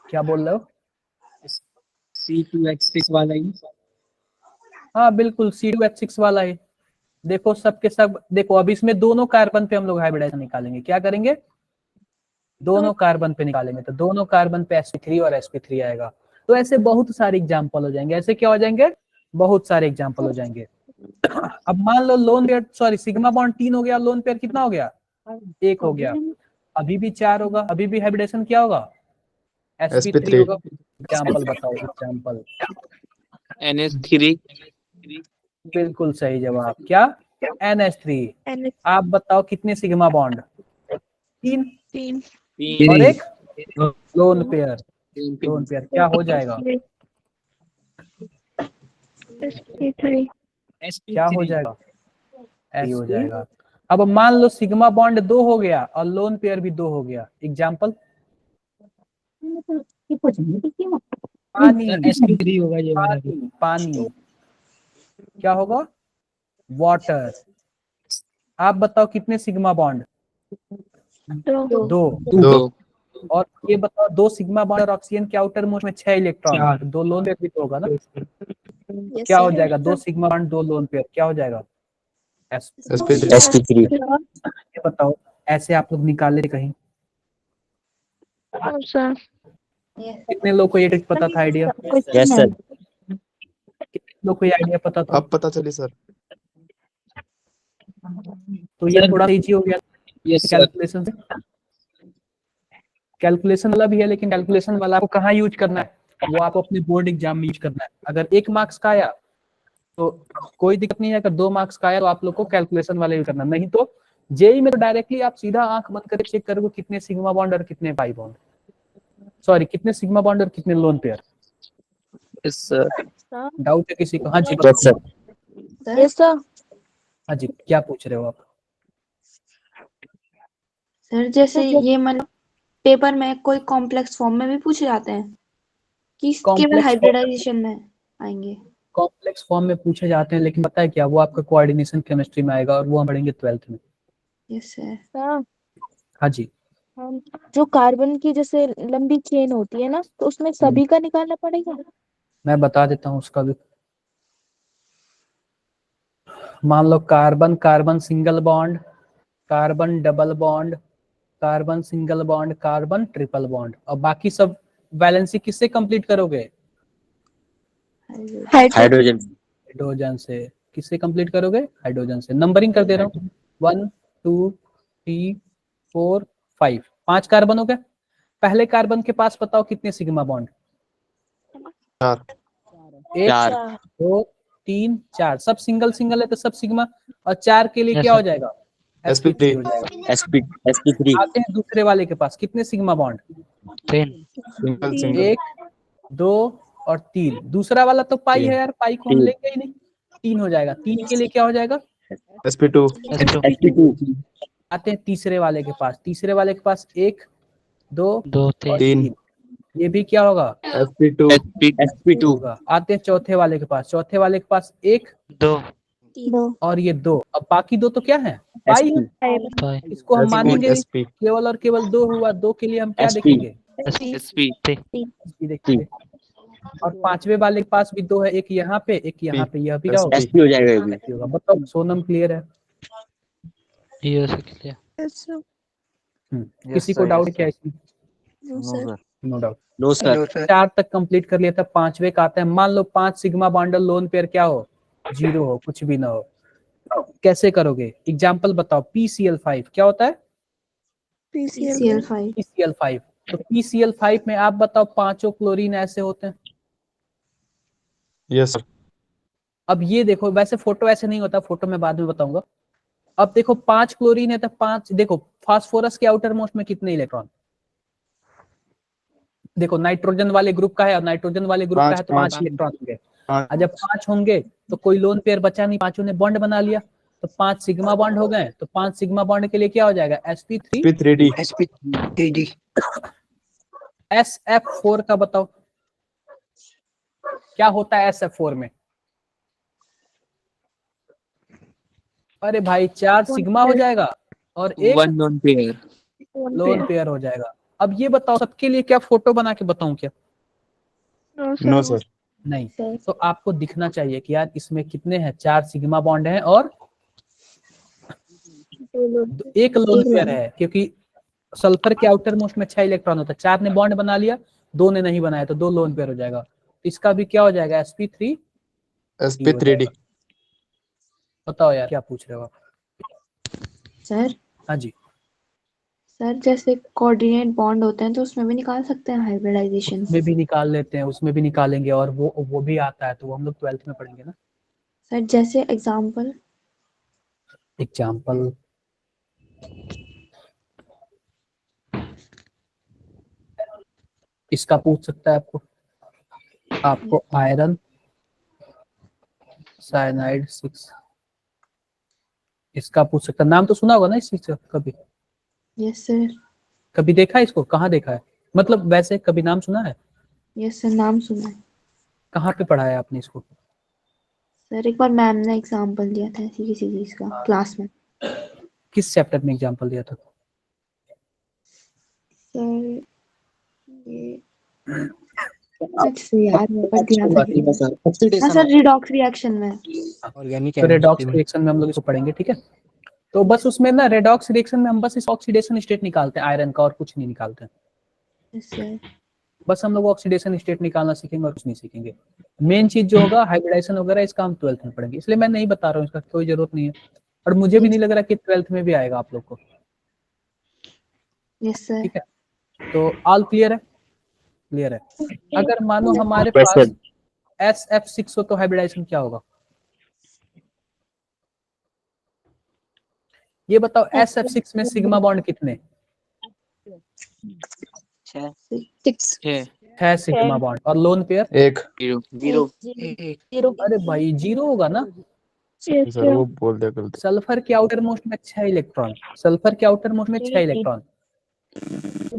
S1: क्या बोल रहे हो?
S8: C2H6 वाला ही।
S1: हाँ बिल्कुल, C2H6 वाला है। देखो सबके सब, देखो अब इसमें दोनों कार्बन पे हम लोग हाइब्रिडाइजेशन निकालेंगे। क्या करेंगे? दोनों कार्बन पे निकालेंगे, तो दोनों कार्बन पे sp3 और sp3 आएगा। तो ऐसे बहुत सारे एग्जांपल हो जाएंगे। ऐसे क्या हो जाएंगे? बहुत सारे एग्जांपल हो जाएंगे। अब मान लो lone pair, sorry, sigma bond 3 हो गया, लोन पेयर कितना हो गया? 1 हो गया। अभी भी 4 होगा, अभी भी हाइब्रिडेशन क्या होगा? sp3
S5: sp3
S1: होगा। एग्जांपल बताओ, एग्जांपल।
S6: NH3।
S1: बिल्कुल सही जवाब। क्या? NH3।
S7: And it's
S1: आप बताओ कितने सिग्मा बॉन्ड? 3
S7: team.
S1: और एक लोन पेयर। लोन पेयर क्या हो जाएगा?
S7: sp3.
S1: क्या हो जाएगा? ऐसे हो जाएगा। अब मान लो सिग्मा बॉन्ड 2 हो गया और लोन पेयर भी 2 हो गया। एग्जांपल पानी।
S8: sp3 होगा ये वाला भी।
S1: पानी क्या होगा? वाटर। आप बताओ कितने सिग्मा बॉन्ड?
S7: 2.
S1: 2।
S5: दो
S1: और ये बताओ 2 सिग्मा बॉन्ड और ऑक्सीजन के आउटर मोस्ट में 6 इलेक्ट्रॉन,
S8: चार।
S1: तो 2 लोन पेयर भी तो होगा ना,
S2: Yes,
S1: क्या
S2: sir.
S1: हो जाएगा 2 सिग्मा बॉन्ड 2 लोन पेयर क्या हो जाएगा एस।
S4: sp3
S1: ये बताओ ऐसे आप लोग निकाल ले कहीं,
S7: No, sir.
S1: कितने लोग को ये ट्रिक पता था आइडिया,
S4: yes sir
S1: कितने लोग को ये आइडिया पता था,
S5: अब पता चली सर।
S1: तो ये थोड़ा इजी हो गया
S8: यस सर।
S1: कैलकुलेशन से। कैलकुलेशन वाला भी है लेकिन कैलकुलेशन वाला आपको कहाँ यूज करना है, वो आपको अपने बोर्ड एग्जाम में यूज करना है। अगर 1 मार्क्स का आया तो कोई दिक्कत नहीं है, अगर 2 मार्क्स का आया तो आप लोग को कैलकुलेशन वाला यूज करना, नहीं तो जेई में तो डायरेक्टली आप सीधा आंख बंद करके चेक करोगे कितने सिग्मा बॉन्ड और कितने पाई बॉन्ड, सॉरी कितने सिग्मा बॉन्ड और कितने lone pair.
S6: Yes sir.
S1: Doubt है किसी को? हाँ जी
S4: yes sir
S2: Yes, sir.
S1: हाँ जी क्या पूछ रहे हो आप?
S3: सर जैसे ये मतलब पेपर में कोई कॉम्प्लेक्स फॉर्म में भी पूछे जाते हैं कि केवल
S1: Complex form-
S3: हाइब्रिडाइजेशन में आएंगे?
S1: कॉम्प्लेक्स फॉर्म में पूछे जाते हैं लेकिन पता है क्या, वो आपका कोऑर्डिनेशन केमिस्ट्री में आएगा और वो हम पढ़ेंगे 12th में।
S3: Yes sir.
S2: Sir,
S1: हाँ जी
S2: जो कार्बन की जैसे लंबी चेन होती है ना, तो उसमें सभी का निकालना पड़ेगा।
S1: मैं बता देता हूँ उसका भी। मान low carbon carbon single bond, carbon double bond, carbon single bond, carbon triple bond, और बाकी सब वैलेंसी किससे कंप्लीट करोगे?
S4: हाइड्रोजन
S1: हाइड्रोजन से। किससे कंप्लीट करोगे? हाइड्रोजन से। नंबरिंग कर दे रहा हूँ 1 2 3 4 5, 5 कार्बन हो गए। पहले कार्बन के पास बताओ कितने सिग्मा बॉन्ड?
S5: 4
S1: 1
S4: चार
S1: 2 3 4, सब सिंगल सिंगल है तो सब सिग्मा, और 4 के लिए क्या हो जाएगा?
S5: sp3
S1: हो जाएगा।
S4: sp3
S1: आते हैं दूसरे वाले के पास, कितने सिग्मा बॉन्ड?
S5: सिंगल सिंगल
S1: 1 2 और 3। दूसरा वाला तो पाई है यार, पाई को हम
S4: तीन।
S1: लेंगे ही नहीं, 3 हो जाएगा। 3 के लिए क्या हो जाएगा?
S5: sp2
S4: sp2
S1: आते हैं तीसरे वाले के पास, तीसरे वाले के पास 1 2 और
S5: 3
S1: 3, ये भी क्या होगा?
S5: sp2
S4: sp2
S1: होगा। आते हैं चौथे वाले के पास, चौथे वाले के पास 1
S2: दो
S1: और ये 2, अब बाकी 2 तो क्या है? पाई है। इसको हम मानेंगे नहीं,
S5: sp
S1: केवल और केवल 2 हुआ, 2 के लिए हम क्या
S4: SP
S1: देखेंगे?
S6: एसपी
S1: SP देखेंगे। और पांचवे वाले के पास भी 2 है, एक यहाँ पे एक यहाँ पे, यह भी क्या होगा?
S4: sp हो जाएगा ये भी।
S1: SP होगा। बताओ सोनम क्लियर है?
S7: Yes, sir.
S1: किसी को डाउट क्या है इसमें?
S7: No, sir.
S1: No doubt.
S4: No sir
S1: 4 तक कंप्लीट कर लिया था, पांचवे का आता है। मान लो 5 सिग्मा बॉन्डल लोन पेयर क्या हो? 0 हो, कुछ भी ना हो। कैसे करोगे? एग्जाम्पल बताओ। PCl5 क्या होता है?
S7: PCl.
S3: PCl5
S1: PCl5। तो PCl5 में आप बताओ पांचों क्लोरीन ऐसे होते हैं।
S5: yes sir
S1: अब ये देखो, वैसे फोटो ऐसे नहीं होता, फोटो में बाद में बताऊंगा। अब देखो 5 क्लोरीन है तो 5, देखो फास्फोरस के आउटर मोस्ट में कितने इलेक्ट्रॉन? देखो नाइट्रोजन वाले ग्रुप का है और नाइट्रोजन वाले ग्रुप का है तो 5 इलेक्ट्रॉन होंगे। और जब 5 होंगे तो कोई लोन पेयर बचा नहीं, पांचों ने बॉन्ड बना लिया, तो 5 सिग्मा बॉन्ड हो गए। तो 5 सिग्मा बॉन्ड के लिए क्या हो जाएगा? sp3
S5: sp3d
S1: sf4 का बताओ क्या होता है sf4 में? अरे भाई 4 सिग्मा हो जाएगा और एक
S6: 1 non pair
S7: One
S1: loan
S7: pair.
S1: Pair हो जाएगा। अब ये बताओ सबके लिए क्या फोटो बना के बताऊं क्या?
S7: No, sir.
S5: no sir
S1: नहीं।
S2: सर।
S1: तो आपको दिखना चाहिए कि यार इसमें कितने हैं? 4 सिग्मा बॉन्ड हैं और एक लोन पेयर है, क्योंकि सल्फर के आउटर मोस्ट में 6 इलेक्ट्रॉन होता है। 4 ने बॉन्ड बना लिया, 2 ने नहीं बनाया, तो 2 लोन पेयर हो जाएगा। तो इसका भी क्या हो जाएगा? sp3
S5: sp3d
S1: बताओ यार क्या पूछ रहे हो आप?
S3: सर।
S1: हाँ जी
S3: सर जैसे कोऑर्डिनेट बॉन्ड होते हैं तो उसमें भी निकाल सकते हैं हाइब्रिडाइजेशन?
S1: उसमें भी निकाल लेते हैं, उसमें भी निकालेंगे, और वो भी आता है तो वो हम लोग 12th में पढ़ेंगे ना।
S3: सर जैसे एग्जांपल
S1: एग्जाम्पल इसका पूछ सकता है आपको आयरन साइनाइड 6, इसका पूछ सकता है। नाम तो सुना होगा ना इस चीज का कभी?
S3: Yes sir.
S1: कभी देखा है इसको? कहाँ देखा है? मतलब वैसे कभी नाम सुना है?
S3: यस सर, नाम सुना है।
S1: कहाँ पे पढ़ा है आपने इसको?
S3: सर एक बार मैम ने एग्जांपल दिया था ऐसी किसी चीज का क्लास में।
S1: किस चैप्टर में एग्जाम्पल दिया था?
S3: सर ये अच्छा यार मेरे को ध्यान
S4: बाकी
S3: रखना।
S4: बस सर
S3: हाँ
S4: ऑक्सीडेशन
S3: सर रिडॉक्स रिएक्शन में।
S4: ऑर्गेनिक
S1: तो रेडॉक्स रिएक्शन में हम लोग इसको पढ़ेंगे, ठीक है। तो बस उसमें ना रेडॉक्स रिएक्शन में हम बस इस ऑक्सीडेशन स्टेट निकालते हैं आयरन का, और कुछ नहीं निकालते हैं।
S3: Yes sir.
S1: बस हम लोग ऑक्सीडेशन स्टेट निकालना सीखेंगे और कुछ नहीं सीखेंगे। मेन चीज जो होगा हाइब्रिडाइजेशन वगैरह, इसका हम 12th में पढ़ेंगे, इसलिए मैं नहीं बता रहा हूँ, इसका कोई जरूरत नहीं है, और मुझे भी नहीं लग रहा कि 12th में भी आएगा आप लोग को।
S3: Yes sir.
S1: ठीक है, तो ऑल क्लियर है? क्लियर है। अगर मानो हमारे
S4: Yes,
S1: पास
S4: sir.
S1: SF6 हो तो हाइब्रिडाइजेशन क्या होगा? ये बताओ, SF6 में सिग्मा बॉन्ड कितने?
S3: 6
S1: है सिग्मा बॉन्ड, और लोन पेयर?
S5: एक
S4: 0
S1: अरे भाई 0 होगा ना।
S7: Yes,
S5: सर वो बोल दिया गलती।
S1: सल्फर के आउटर मोस्ट में 6 इलेक्ट्रॉन, सल्फर के आउटर मोस्ट में 6 इलेक्ट्रॉन,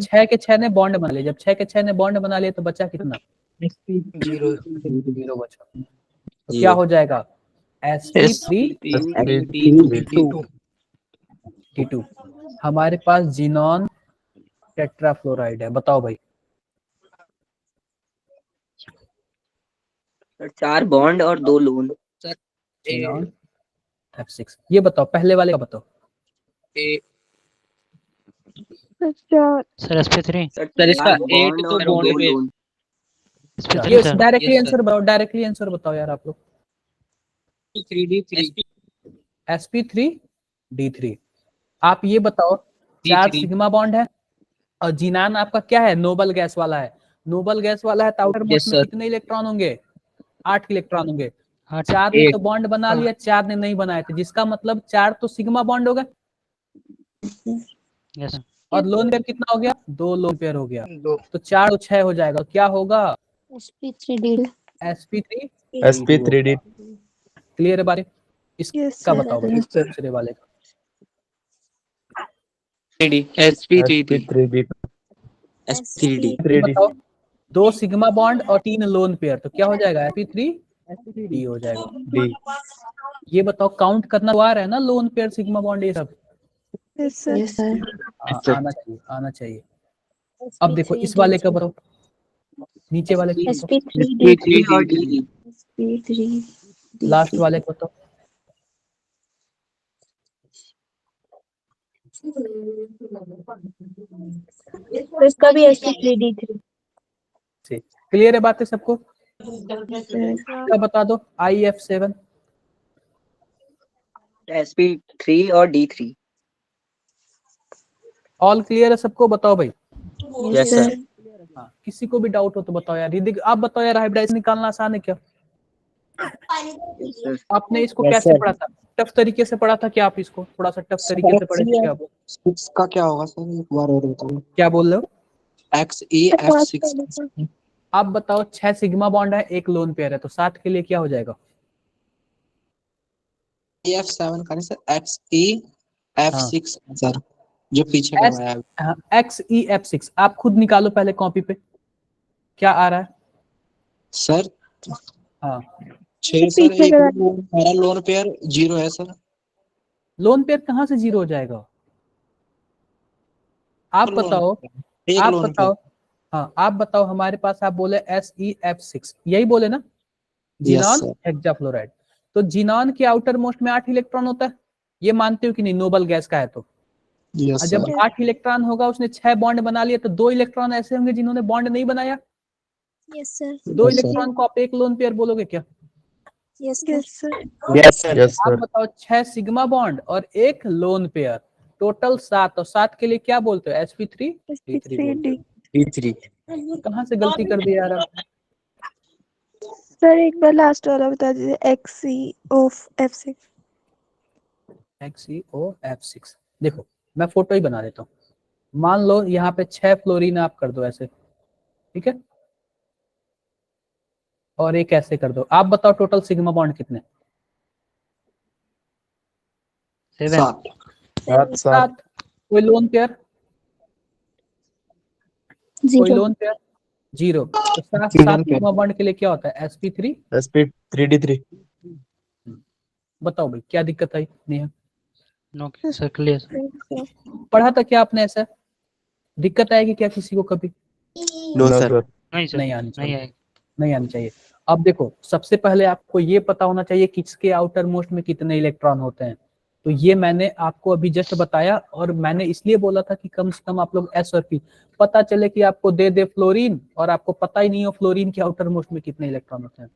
S1: 6 के 6 ने बॉन्ड बना लिया। जब 6 के 6 ने बॉन्ड बना लिया तो बचा कितना?
S4: 0
S1: 0 बचा। तो क्या हो जाएगा? sp3T2। हमारे पास जीनॉन टेट्राफ्लोराइड है, बताओ भाई।
S4: 4 बॉन्ड और 2 लोन
S1: जीनॉन F6। ये बताओ पहले वाले का बताओ।
S7: sir.
S6: सर sp3
S8: सर इसका 8 तो बॉन्ड पे
S1: ये
S6: सर
S1: डायरेक्टली आंसर बताओ, डायरेक्टली आंसर बताओ यार आप लोग।
S8: 3D3
S1: sp3D3। आप ये बताओ, 4
S8: D3
S1: सिग्मा बॉन्ड है, और जीनान आपका क्या है? नोबल गैस वाला है। नोबल गैस वाला है तो आउटर मोस्ट में
S8: sir.
S1: कितने इलेक्ट्रॉन होंगे? 8 इलेक्ट्रॉन होंगे।
S6: 8
S1: 4 ने तो बॉन्ड बना लिया, 4 ने नहीं बनाए थे, जिसका मतलब 4 तो सिग्मा बॉन्ड हो गए,
S6: यस
S1: और लोन पेयर कितना हो गया? 2 लोन पेयर हो गया। तो 4 तो 6 हो जाएगा। क्या होगा?
S2: sp3d
S1: sp3।
S5: sp3d
S1: क्लियर है बारे?
S7: Yes,
S1: इसका
S7: sir.
S1: बताओ भाई, दूसरे वाले का।
S6: sp3
S5: sp3d
S1: ये बताओ, 2 सिग्मा बॉन्ड और 3 लोन पेयर, तो क्या हो जाएगा? sp3d हो जाएगा।
S5: d
S1: ये बताओ, काउंट करना तो आ रहा है ना, लोन पेयर सिग्मा बॉन्ड ये सब?
S7: Yes, sir.
S3: Yes sir.
S1: आना चाहिए, आना चाहिए। अब देखो इस वाले का बताओ, नीचे वाले का बताओ,
S2: sp3d
S3: sp3
S1: लास्ट वाले का बताओ।
S7: इसका भी sp3d3
S1: क्लियर है बातें सबको? क्या बता दो, IF7।
S4: sp3 और d3
S1: ऑल क्लियर है सबको? बताओ भाई।
S4: यस सर
S1: हाँ, किसी को भी डाउट हो तो बताओ यार। रिदिक आप बताओ यार, हाइब्रिडाइजेशन निकालना आसान है क्या? आपने इसको
S4: Yes,
S1: कैसे
S4: sir.
S1: पढ़ा था? टफ तरीके से पढ़ा था क्या? आप इसको थोड़ा सा टफ तरीके से पढ़े थे क्या आप?
S4: इसका क्या होगा सर एक बार और बताओ
S1: क्या बोल रहे हो?
S4: XEF6
S1: आप बताओ, 6 सिग्मा बॉन्ड है, 1 लोन पेयर है, तो 7 के लिए क्या हो जाएगा?
S4: EF7 का नहीं सर XEF6 सर जो पीछे
S1: S-
S4: करवाया है
S1: हाँ, XEF6 आप खुद निकालो पहले कॉपी पे, क्या आ रहा है?
S4: सर
S1: हाँ,
S4: 6 सर
S7: पीछे
S4: एक
S7: करा
S4: मेरा लोन पेयर 0 है सर
S1: लोन पेयर कहाँ से 0 हो जाएगा? आप बताओ,
S4: एक
S1: आप
S4: लोन
S1: बताओ। हाँ, आप बताओ, हमारे पास आप बोले SEF6, यही बोले ना? Xenon
S4: sir.
S1: हेक्साफ्लोराइड। तो जीनॉन के आउटर मोस्ट में 8 इलेक्ट्रॉन होता है, ये मानते हो कि नहीं? नोबल गैस का है तो।
S4: यस
S1: और जब
S4: सर
S1: 8 इलेक्ट्रॉन होगा, उसने 6 बॉन्ड बना लिए, तो 2 इलेक्ट्रॉन ऐसे होंगे जिन्होंने बॉन्ड नहीं बनाया।
S2: yes sir
S1: 2
S4: Yes, sir.
S1: Electron को आप एक लोन पेयर बोलोगे क्या?
S2: yes sir
S7: Yes, sir.
S5: yes sir
S1: आप बताओ, 6 सिग्मा बॉन्ड और 1 लोन पेयर, टोटल 7, और 7 के लिए क्या बोलते हो? sp3d3 बोलते हो।
S7: sp3d
S1: कहाँ से गलती कर दी यार आप?
S7: सर एक बार लास्ट वाला बता दीजिए XEOF6
S1: XeOF6। देखो मैं फोटो ही बना देता हूँ। मान लो यहाँ पे 6 फ्लोरीन आप कर दो ऐसे, ठीक है, और एक ऐसे कर दो। आप बताओ टोटल सिग्मा बॉन्ड कितने?
S6: 7
S5: 7
S1: 7। कोई लोन पेयर? कोई
S2: zero
S1: लोन पेयर? 0। तो 7 सिग्मा बॉन्ड के लिए क्या होता है? sp3।
S5: sp3d3
S1: बताओ भाई, क्या दिक्कत आई? नहीं
S6: नो सर क्लियर
S1: पढ़ा था क्या आपने ऐसा? दिक्कत आएगी क्या किसी को कभी?
S5: नो सर
S6: नहीं सर
S1: नहीं आनी चाहिए,
S6: नहीं आएगी।
S1: नहीं आनी चाहिए। अब देखो, सबसे पहले आपको ये पता होना चाहिए कि किसके आउटर मोस्ट में कितने इलेक्ट्रॉन होते हैं। तो ये मैंने आपको अभी जस्ट बताया, और मैंने इसलिए बोला था कि कम से कम आप लोग एस और पी पता चले कि आपको दे फ्लोरीन और आपको पता ही नहीं हो फ्लोरीन के आउटर मोस्ट में कितने इलेक्ट्रॉन होते हैं।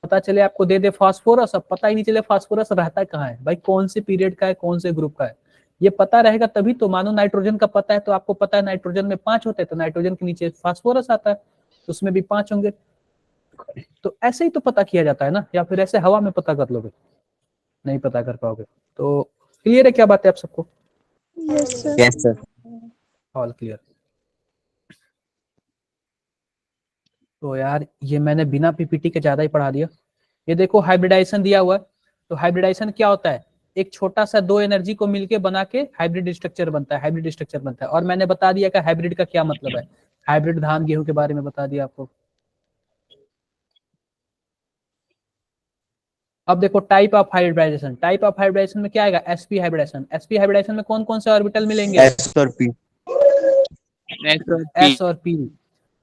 S1: पता चले आपको दे फास्फोरस, अब पता ही नहीं चले फास्फोरस रहता कहाँ है भाई, कौन से पीरियड का है, कौन से ग्रुप का है। ये पता रहेगा तभी तो। मानो नाइट्रोजन का पता है, तो आपको पता है नाइट्रोजन में 5 होते हैं, तो नाइट्रोजन के नीचे फास्फोरस आता है, तो उसमें भी 5 होंगे। तो ऐसे ही तो पता किया जाता है ना, या फिर ऐसे हवा में पता कर लोगे? नहीं पता कर पाओगे। तो क्लियर है क्या बात है आप सबको?
S7: Yes sir.
S5: Yes sir
S1: all clear. तो यार ये मैंने बिना पीपीटी के ज्यादा ही पढ़ा दिया। ये देखो हाइब्रिडाइजेशन दिया हुआ है। तो हाइब्रिडाइजेशन क्या होता है? एक छोटा सा 2 एनर्जी को मिलके बना के हाइब्रिड स्ट्रक्चर बनता है, हाइब्रिड स्ट्रक्चर बनता है। और मैंने बता दिया कि हाइब्रिड का क्या मतलब है, हाइब्रिड धान गेहूं के बारे में बता दिया आपको। अब देखो type of hybridization, type of hybridization में क्या आएगा? SP hybridisation. एसपी हाइब्रिडाइजेशन में कौन कौन से ऑर्बिटल मिलेंगे?
S5: एस और पी
S1: एस और पी।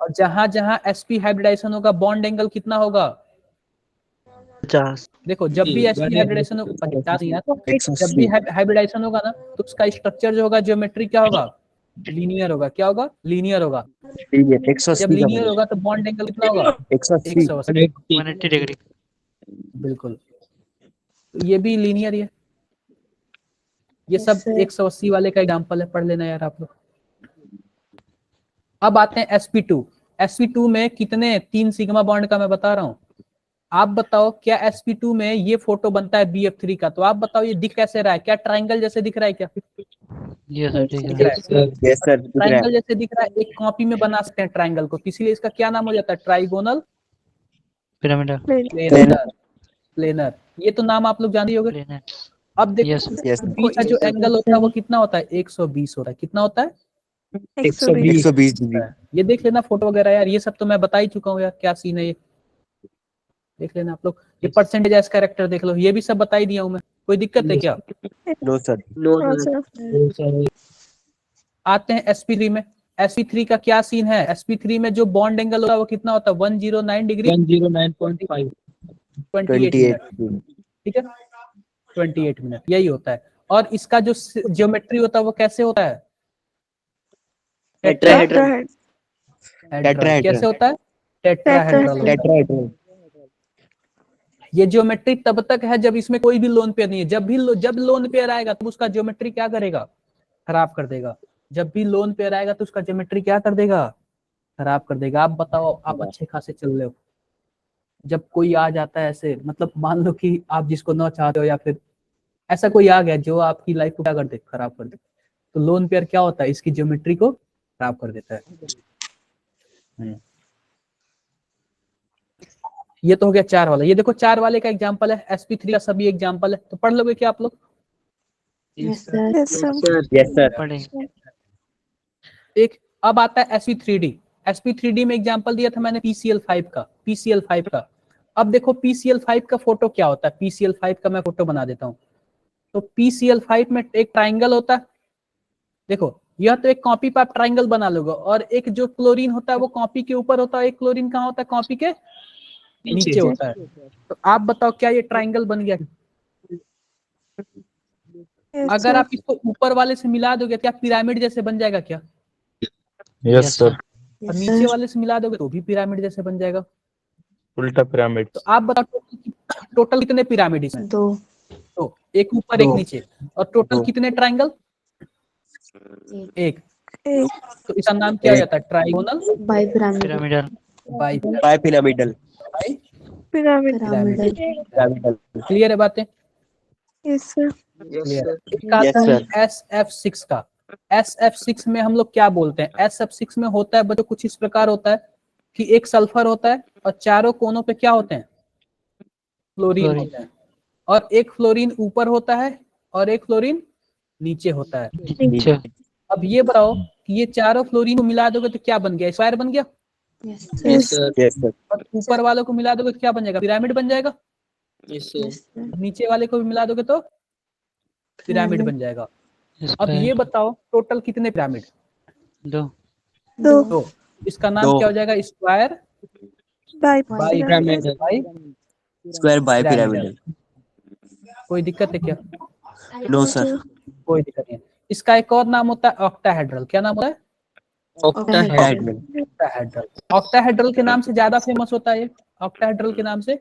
S1: और जहां जहां sp हाइब्रिडाइजेशन होगा बॉन्ड एंगल कितना होगा?
S5: 50
S1: देखो जब भी sp हाइब्रिडाइजेशन होगा, जब भी हाइब्रिडाइजेशन होगा ना, तो उसका स्ट्रक्चर जो होगा, ज्योमेट्री क्या होगा? लीनियर होगा। क्या होगा? लीनियर होगा। जब लीनियर होगा तो बॉन्ड एंगल कितना होगा? 180।
S6: 180 डिग्री।
S1: बिल्कुल, तो ये भी लीनियर ही है। ये सब 180 वाले का एग्जांपल है, पढ़ लेना यार आप लोग। अब आते हैं sp2। sp2 में कितने 3 सिग्मा बॉन्ड का मैं बता रहा हूं। आप बताओ क्या sp2 में ये फोटो बनता है bf3 का? तो आप बताओ ये दिख कैसे रहा है? क्या ट्राइंगल जैसे दिख रहा है? क्या
S6: ये सर ठीक
S1: दिख
S6: है।
S1: रहा है?
S5: यस सर
S1: ट्राइंगल जैसे दिख रहा है, एक कॉपी में बना सकते हैं ट्राइंगल को, इसीलिए इसका क्या नाम हो जाता है? Trigonal
S6: pyramidal
S1: planar. प्लेनर, ये तो नाम आप लोग जान ही होगे।
S6: प्लेनर।
S1: अब देखो
S6: यस
S5: यस
S1: बीच का जो एंगल होता है वो कितना होता है? 120 होता है। कितना होता है?
S7: 120।
S5: 120 डिग्री
S1: ये देख लेना फोटो वगैरह यार, ये सब तो मैं बता ही चुका हूँ यार, क्या सीन है ये देख लेना आप लोग। ये परसेंटेज एस कैरेक्टर देख लो, ये भी सब बता ही दिया हूँ मैं। कोई दिक्कत है क्या?
S5: नो सर
S7: हाँ सर।
S1: आते हैं sp3 में। sp3 का क्या सीन है? sp3 में जो बॉन्ड एंगल होता है वो कितना होता है? 109 डिग्री
S8: 109.5
S1: 28 मिनट। ठीक है, 28 मिनट यही होता है। और इसका जो ज्योमेट्री होता है वो कैसे होता है?
S7: टेट्राहेड्रल।
S1: टेट्राहेड्रल। कैसे होता है? टेट्राहेड्रल होता है।
S5: टेट्राहेड्रल
S1: ये ज्योमेट्री तब तक है जब इसमें कोई भी लोन पेयर नहीं है। जब लोन पेयर आएगा तो उसका ज्योमेट्री क्या करेगा? खराब कर देगा। जब भी लोन पेयर आएगा तो उसका ज्योमेट्री क्या कर देगा? खराब कर देगा। आप बताओ, आप अच्छे खासे चल रहे हो, जब कोई आ जाता है ऐसे, मतलब मान लो कि आप जिसको ना चाहते हो, या फिर ऐसा कोई आ गया जो आपकी लाइफ को क्या कर दे? खराब कर दे। तो लोन पेयर क्या होता है? इसकी ज्योमेट्री को खराब कर देता है। ये तो हो गया 4 वाला। ये देखो 4 वाले का एग्जांपल है, sp3 का सभी एग्जांपल है। तो पढ़ लोगे क्या आप लोग?
S3: Yes sir.
S7: Yes sir.
S5: Yes sir
S6: पढ़ेंगे।
S1: एक अब आता है sp3d। sp3d में एग्जांपल दिया था मैंने pcl5 का। pcl5 का अब देखो pcl5 का फोटो क्या होता है? pcl5 का मैं फोटो बना देता हूँ। तो pcl5 में एक ट्राइंगल होता है। देखो यह तो एक कॉपी पे आप ट्राइंगल बना लोगे, और एक जो क्लोरीन होता है वो कॉपी के ऊपर होता है, एक क्लोरीन कहाँ होता है? कॉपी के नीचे होता है। तो आप बताओ क्या ये ट्राइंगल बन गया?
S7: यस
S1: अगर
S7: सर।
S1: आप इसको ऊपर वाले से मिला दोगे क्या पिरामिड जैसे बन जाएगा क्या?
S5: यस सर
S1: और नीचे वाले से मिला दोगे तो भी पिरामिड जैसे बन जाएगा।
S5: उल्टा पिरामिड
S1: तो आप बताओ टोटल कितने पिरामिड इसमें?
S3: 2
S1: तो एक ऊपर एक नीचे। और टोटल कितने ट्राइंगल? एक। तो इसका नाम क्या हो जाता है? Trigonal
S3: bi pyramid
S6: pyramidal.
S1: Bi
S5: bi pyramidal
S7: pyramid.
S3: Pyramidal.
S5: Pyramidal
S1: clear है बातें?
S7: Yes sir.
S1: Clear.
S5: Yes, sir.
S1: SF6 का। SF6 में हम लोग क्या बोलते हैं? SF6 में होता है बच्चों कुछ इस प्रकार होता है कि एक सल्फर होता है और चारों कोनों पे क्या होते हैं? Fluorine
S6: fluorine.
S1: होते हैं। और एक फ्लोरीन ऊपर होता है और एक फ्लोरीन नीचे होता है।
S6: नीचे।
S1: अब ये बताओ कि ये चारों फ्लोरीन को मिला दोगे तो क्या बन गया? स्क्वायर बन गया।
S3: यस
S7: यस
S5: यस सर
S1: और ऊपर वालों को मिला दोगे तो क्या बन जाएगा? पिरामिड बन जाएगा।
S3: सर।
S1: नीचे वाले को भी मिला दोगे तो पिरामिड बन जाएगा। अब ये
S6: स्क्वायर।
S1: बताओ टोटल कितने पिरामिड?
S6: 2।
S7: 2।
S1: तो इसका नाम
S5: दो।
S1: क्या हो जाएगा? Square
S7: bi
S1: bi
S8: pyramidal.
S1: Bi
S5: square bi
S1: pyramidal.
S5: Pyramidal.
S1: कोई दिक्कत है क्या?
S5: No sir.
S1: कोई दिक्कत नहीं है। इसका एक और नाम होता है ऑक्टाहेड्रल। क्या नाम होता है?
S8: ऑक्टाहेड्रल।
S1: ऑक्टाहेड्रल। ऑक्टाहेड्रल के नाम से ज्यादा फेमस होता है ये। ऑक्टाहेड्रल के नाम से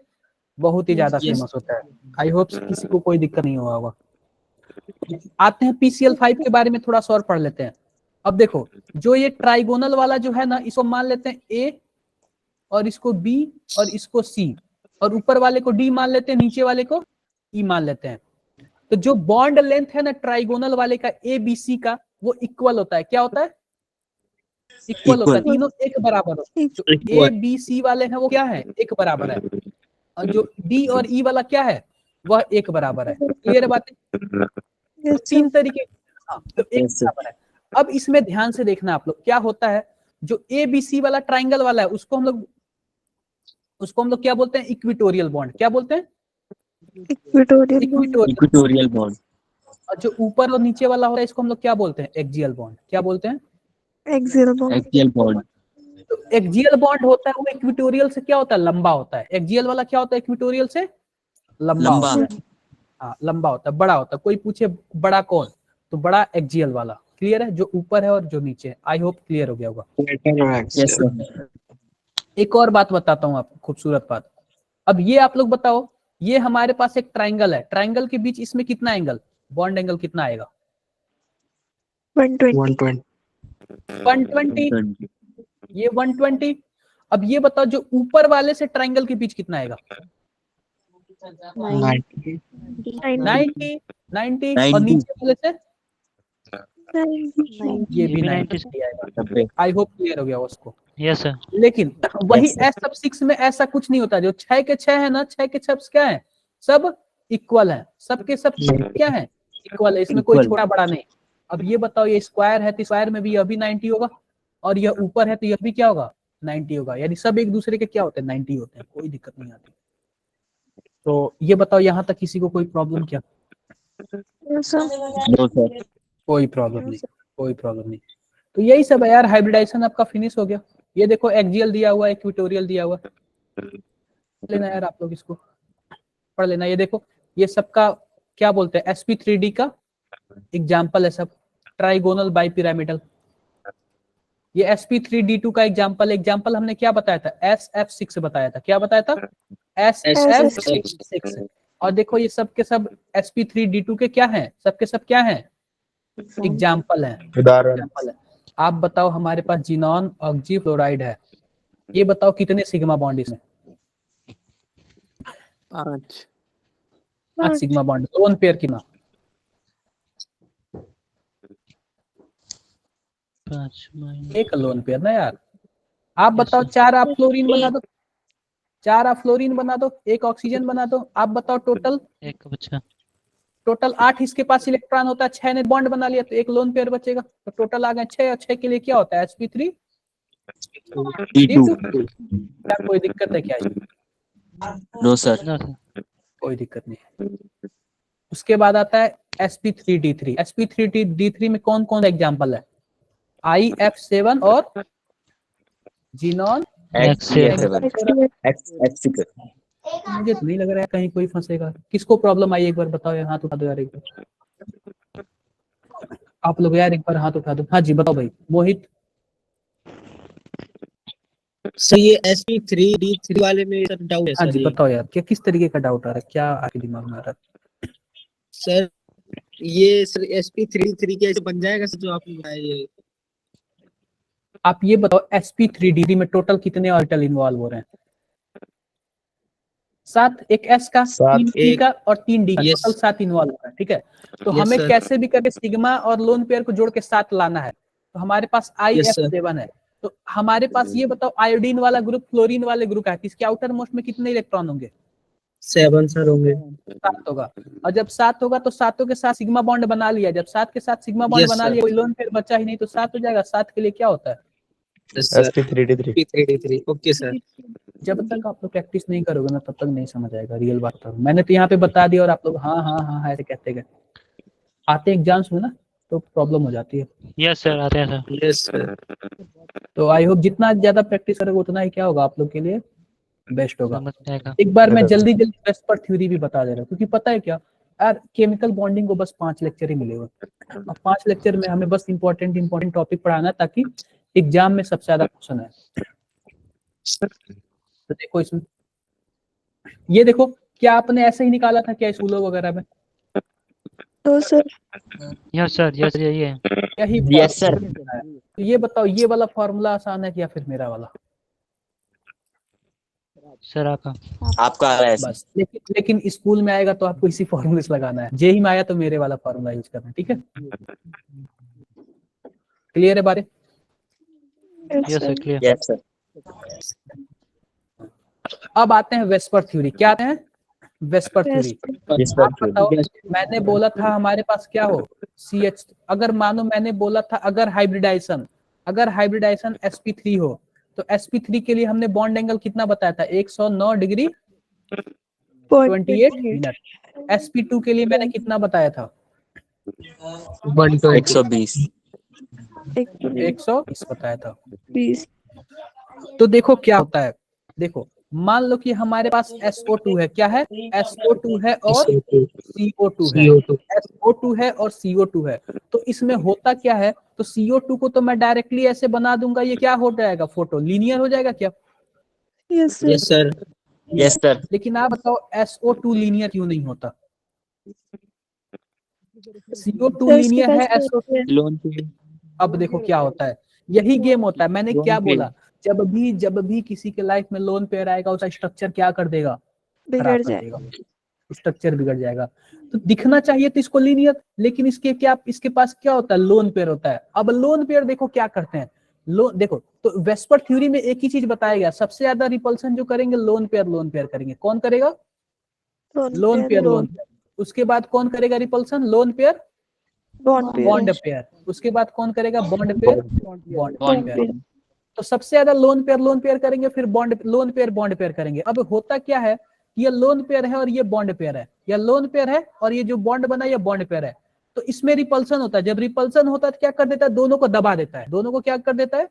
S1: बहुत ही ज्यादा
S8: Yes.
S1: फेमस होता है। आई होप किसी को कोई दिक्कत नहीं हुआ होगा। आते हैं PCl5 के बारे में थोड़ा सा और पढ़ लेते हैं। अब देखो, जो ये ट्राइगोनल वाला जो है ना, इसको मान लेते हैं A और इसको B और इसको C, और ऊपर वाले को D मान लेते हैं, नीचे वाले को E मान लेते हैं। तो जो बॉन्ड लेंथ है ना ट्राइगोनल वाले का ABC का, वो इक्वल होता है। क्या होता है? इक्वल होता है। तीनों एक बराबर होता है। जो ABC वाले हैं वो क्या है? एक बराबर है। और जो D और E वाला क्या है? वह एक बराबर है। क्लियर बात है? तो तीन तरीके, हाँ, तो एक बराबर है। अब इसमें ध्यान से देखना आप लोग, क्या होता है, जो ABC वाला ट्राइंगल वाला है उसको हम लोग क्या बोलते हैं? Equatorial bond. क्या बोलते हैं?
S5: Equatorial bond.
S1: और जो ऊपर और नीचे वाला होता है इसको हम लोग क्या बोलते हैं? Axial bond. क्या बोलते हैं?
S7: Axial bond.
S5: Axial bond.
S1: तो एक्सियल बॉन्ड होता है वो इक्विटोरियल से क्या होता है? लंबा होता है। एक्सियल वाला क्या होता है? इक्विटोरियल से लंबा होता है। हाँ, लंबा होता है, बड़ा होता है। कोई पूछे बड़ा कौन, तो बड़ा एक्सियल वाला। क्लियर है? जो ऊपर है और जो नीचे है। आई होप क्लियर हो गया होगा।
S5: Yes sir.
S1: एक और बात बताता हूँ आपको, खूबसूरत बात। अब ये आप लोग बताओ, ये हमारे पास एक ट्राइंगल है, ट्राइंगल के बीच इसमें कितना एंगल, बॉन्ड एंगल कितना आएगा?
S7: 120।
S1: 120। ये 120। अब ये बताओ, जो ऊपर वाले से ट्राइंगल के बीच कितना आएगा?
S7: 90।
S1: 90 और नीचे वाले से ये भी 90 आएगा। आई होप क्लियर हो गया उसको।
S6: Yes sir.
S1: लेकिन वही
S5: Yes, sir.
S1: S6 में ऐसा कुछ नहीं होता। जो 6 के 6 है ना, 6 के 6 क्या है? सब इक्वल है। सबके सब क्या है? इक्वल है। इसमें कोई
S5: Equal.
S1: छोटा बड़ा नहीं। अब ये बताओ, ये स्क्वायर है तो स्क्वायर में भी यह भी 90 होगा, और यह ऊपर है तो यह भी क्या होगा? 90 होगा। यानी सब एक दूसरे के क्या होते हैं? 90 होते हैं। कोई दिक्कत नहीं आती। तो ये बताओ, यहाँ तक किसी को कोई प्रॉब्लम क्या?
S5: No sir.
S1: कोई प्रॉब्लम नहीं, कोई प्रॉब्लम नहीं। तो यही सब है यार। हाइब्रिडाइजेशन आपका फिनिश हो गया। ये देखो, एक्सियल दिया हुआ है, इक्वेटोरियल दिया हुआ है। लेना यार आप लोग, इसको पढ़ लेना। ये देखो, ये सबका क्या बोलते हैं? sp3d का एग्जाम्पल है सब। Trigonal bi pyramidal. ये sp3d2 का एग्जाम्पल हमने क्या बताया था? SF6 बताया था। क्या बताया था? SF6। और देखो, ये सब के सब sp3d2 के क्या हैं? सबके सब क्या हैं? एग्जाम्पल है।
S5: उदाहरण।
S1: आप बताओ, हमारे पास जिनॉन ऑक्सी फ्लोराइड है। ये बताओ कितने सिग्मा बॉन्ड इसमें? 5 सिग्मा बॉन्ड। लोन पेयर कितना?
S6: 5
S1: एक लोन पेयर ना यार। आप बताओ, 4 आप फ्लोरीन बना दो, 4 आप फ्लोरीन बना दो, 1 ऑक्सीजन बना दो। आप बताओ टोटल
S6: एक बच्चा।
S1: 8 इसके पास इलेक्ट्रॉन होता है, 6 ने बॉन्ड बना लिया तो एक लोन पेयर बचेगा। तो टोटल आ गए 6, और 6 के लिए क्या होता है? sp3
S5: D2।
S1: क्या कोई दिक्कत है क्या?
S5: No sir.
S6: No sir.
S1: कोई दिक्कत नहीं है। उसके बाद आता है sp3d3। sp3d3 में कौन कौन एग्जाम्पल है? IF7 और जिनॉन। मुझे तो नहीं लग रहा है कहीं कोई फंसेगा। किसको प्रॉब्लम आई एक बार बताओ यार, हाथ उठा दो यार एक बार। आप लोग यार एक बार हाथ उठा दो। हाँ जी बताओ भाई। मोहित।
S8: सर ये sp3d3 वाले में सर डाउट है
S1: हाँ
S8: सर।
S1: जी
S8: ये
S1: बताओ यार, क्या किस तरीके का डाउट आ रहा है? क्या आपके दिमाग में आ रहा है?
S8: सर, ये सर sp3d3 कैसे बन जाएगा सर, जो आपने बताया ये?
S1: आप ये बताओ, sp3d3 में टोटल कितने ऑर्बिटल इन्वॉल्व हो रहे हैं? 7। एक s का, 3 p का और 3 d का।
S8: Yes.
S1: टोटल 7 इन्वॉल्व हो रहा है। ठीक है, तो
S8: Yes,
S1: हमें
S8: sir.
S1: कैसे भी करके सिग्मा और लोन पेयर को जोड़ के 7 लाना है। तो हमारे पास
S8: Yes, sir.
S1: IF7 है। तो हमारे पास ये बताओ, आयोडीन वाला ग्रुप फ्लोरीन वाले ग्रुप है, इसके आउटर मोस्ट में कितने इलेक्ट्रॉन होंगे?
S8: 7 सर होंगे।
S1: 7 होगा। और जब 7 होगा तो 7 के साथ सिग्मा बॉन्ड बना लिया। जब 7 के साथ सिग्मा बॉन्ड
S8: Yes,
S1: बना
S8: sir.
S1: लिया, कोई लोन पेयर बचा ही नहीं, तो 7 हो जाएगा। 7 के लिए क्या होता है?
S8: sp3d3 okay sir.
S1: जब तक आप लोग प्रैक्टिस नहीं करोगे ना, तब तक नहीं समझ आएगा। रियल बात करो, मैंने तो यहाँ पे बता दिया और आप लोग हाँ हाँ हाँ ऐसे कहते गए। आते एग्जाम्स में ना, तो प्रॉब्लम हो जाती है।
S6: यस सर, आते हैं सर।
S8: Yes sir.
S1: तो आई होप जितना ज्यादा प्रैक्टिस करोगे उतना ही क्या होगा आप लोग के लिए बेस्ट होगा।
S6: समझ में आएगा।
S1: एक बार मैं जल्दी जल्दी वेस्पर थ्योरी भी बता दे रहा हूँ, क्योंकि पता है क्या यार, केमिकल बॉन्डिंग को बस 5 लेक्चर ही मिलेगा, और 5 लेक्चर में हमें बस इंपॉर्टेंट टॉपिक पढ़ाना है ताकि एग्जाम में सबसे ज्यादा क्वेश्चन है। तो देखो इसमें, ये देखो क्या आपने ऐसे ही निकाला था क्या स्कूलों वगैरह में?
S7: No sir.
S6: Yes sir, yes यही है।
S1: यही
S5: Yes, sir.
S1: formula है। तो ये बताओ ये वाला फॉर्मूला आसान है या फिर मेरा वाला?
S6: सर आपका।
S5: आपका आ रहा है
S1: बस लेकिन स्कूल में आएगा तो आपको इसी फॉर्मूले से लगाना है। जेई में आया तो मेरे वाला फॉर्मूला यूज करना है, ठीक है? क्लियर है बारे?
S6: Yes sir, clear.
S5: Yes sir.
S1: अब आते हैं वेस्पर थ्योरी। क्या आते हैं? VSEPR theory. आप बताओ, मैंने बोला था हमारे पास क्या हो, CH। अगर मानो मैंने बोला था अगर हाइब्रिडाइजेशन sp3 हो तो sp3 के लिए हमने बॉन्ड एंगल कितना बताया था? 109 डिग्री 28 मिनट। sp2 के लिए मैंने कितना बताया था?
S5: 120।
S1: 120 बताया था।
S7: 20।
S1: तो देखो क्या होता है, देखो मान लो कि हमारे पास SO2 है। क्या है? SO2 है और CO2 है। SO2 है और CO2 है। तो इसमें होता क्या है, तो CO2 को तो मैं डायरेक्टली ऐसे बना दूंगा, ये क्या हो जाएगा? फोटो लीनियर हो जाएगा क्या?
S7: Yes sir.
S8: Yes sir.
S5: Yes sir.
S1: लेकिन आप बताओ SO2 लीनियर क्यों नहीं होता? CO2
S7: सर इसके
S1: लीनियर है,
S7: पास
S1: SO2।
S5: लोन
S1: अब देखो क्या होता है, यही गेम होता है। मैंने क्या बोला, जब भी किसी के लाइफ में लोन पेयर आएगा उसका स्ट्रक्चर क्या कर देगा?
S7: बिगड़
S1: खराब कर
S7: जाए।
S1: देगा, स्ट्रक्चर बिगड़ जाएगा। तो दिखना चाहिए तो इसको लीनियर, लेकिन इसके पास क्या होता है? लोन पेयर होता है। अब लोन पेयर देखो क्या करते हैं, देखो तो वेस्पर थ्योरी में एक ही चीज बताया गया, सबसे ज्यादा रिपल्सन जो करेंगे लोन पेयर करेंगे। कौन करेगा? Lone pair. उसके बाद कौन करेगा repulsion? Loan pair bond pair. उसके बाद कौन करेगा? Bond pair bond pair. तो सबसे ज्यादा लोन पेयर करेंगे, फिर लोन पेयर बॉन्ड पेयर करेंगे। अब होता क्या है, ये लोन पेयर है और ये बॉन्ड पेयर है, या लोन पेयर है और ये जो बॉन्ड बना ये बॉन्ड पेयर है। तो इसमें रिपल्सन होता है। जब रिपल्सन होता है तो क्या कर देता है? दोनों को दबा देता है। दोनों को क्या कर देता है?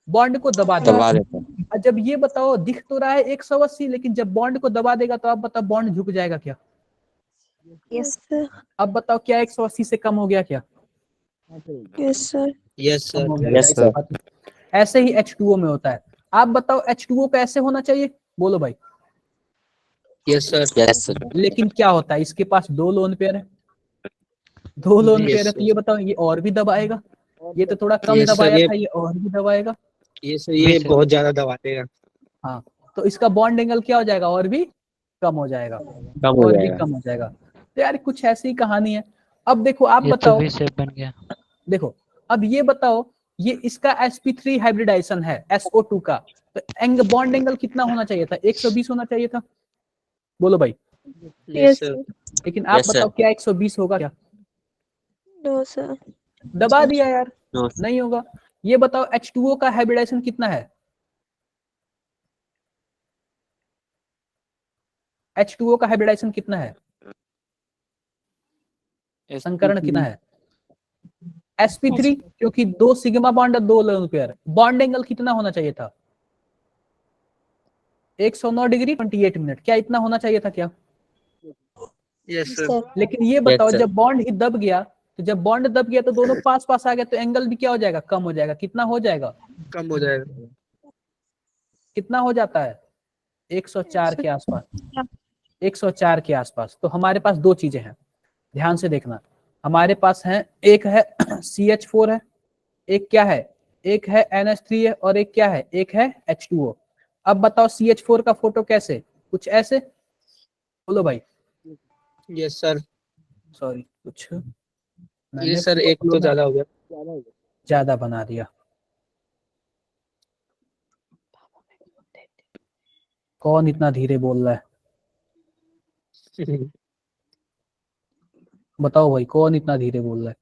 S1: बॉन्ड को दबा देता है। और जब ये बताओ दिख तो रहा है 180, लेकिन जब बॉन्ड को दबा देगा तो आप बताओ बॉन्ड झुक जाएगा क्या?
S7: Yes sir.
S1: अब बताओ क्या 180 से कम हो गया क्या?
S7: Yes sir.
S8: यस
S1: कम हो
S8: सर।
S1: गया।
S5: Yes sir.
S1: ऐसे ही H2O में होता है। आप बताओ H2O कैसे होना चाहिए? बोलो भाई।
S8: Yes sir.
S5: Yes sir.
S1: लेकिन क्या होता है, इसके पास 2 लोन पेयर है। 2 लोन पेयर है, तो ये बताओ ये और भी दबाएगा। ये तो थोड़ा कम
S8: Yes, sir,
S1: दबाया
S8: ये-
S1: था, ये और भी दबाएगा।
S8: ये सर ये बहुत ज्यादा दबा देगा।
S1: हाँ, तो इसका बॉन्ड एंगल क्या हो जाएगा? और भी कम हो जाएगा।
S5: कम हो
S1: और भी
S5: जाएगा।
S1: कम हो जाएगा। तो यार कुछ ऐसी ही कहानी है। अब देखो आप
S6: ये तो
S1: बताओ,
S6: वी शेप बन गया।
S1: देखो अब ये बताओ, ये इसका sp3 हाइब्रिडाइजेशन है SO2 का, तो बॉन्ड एंगल कितना होना चाहिए था? 120 होना चाहिए था। बोलो भाई।
S8: Yes sir.
S1: लेकिन आप
S5: Yes, sir.
S1: बताओ क्या 120 होगा क्या?
S7: No sir.
S1: दबा दिया यार,
S5: No,
S1: नहीं होगा। ये बताओ H2O का हाइब्रिडाइजेशन कितना है? H2O का हाइब्रिडाइजेशन कितना है? संकरण कितना है? sp3, क्योंकि 2 सिग्मा बॉन्ड और 2 लोन पेयर। बॉन्ड एंगल कितना होना चाहिए था? 109 डिग्री 28 मिनट। क्या इतना होना चाहिए था क्या?
S8: Yes sir.
S1: लेकिन ये बताओ
S5: sir.
S1: जब बॉन्ड ही दब गया, तो जब बॉन्ड दब गया तो दोनों पास पास आ गए, तो एंगल भी क्या हो जाएगा? कम हो जाएगा। कितना हो जाएगा?
S8: कम हो जाएगा।
S1: कितना हो जाता है? 104 के आसपास। 104 के आसपास। तो हमारे पास 2 चीजें हैं, ध्यान से देखना। हमारे पास है, एक है CH4 है, एक क्या है? एक है NH3 है, और एक क्या है? एक है H2O। अब बताओ CH4 का फोटो कैसे? कुछ ऐसे। बोलो भाई।
S8: Yes sir.
S1: सॉरी, कुछ
S8: ये
S1: मैंने
S8: सर एक तो ज्यादा हो गया।
S1: ज्यादा बना दिया। कौन इतना धीरे बोल रहा है? बताओ भाई, कौन इतना धीरे बोल रहा है?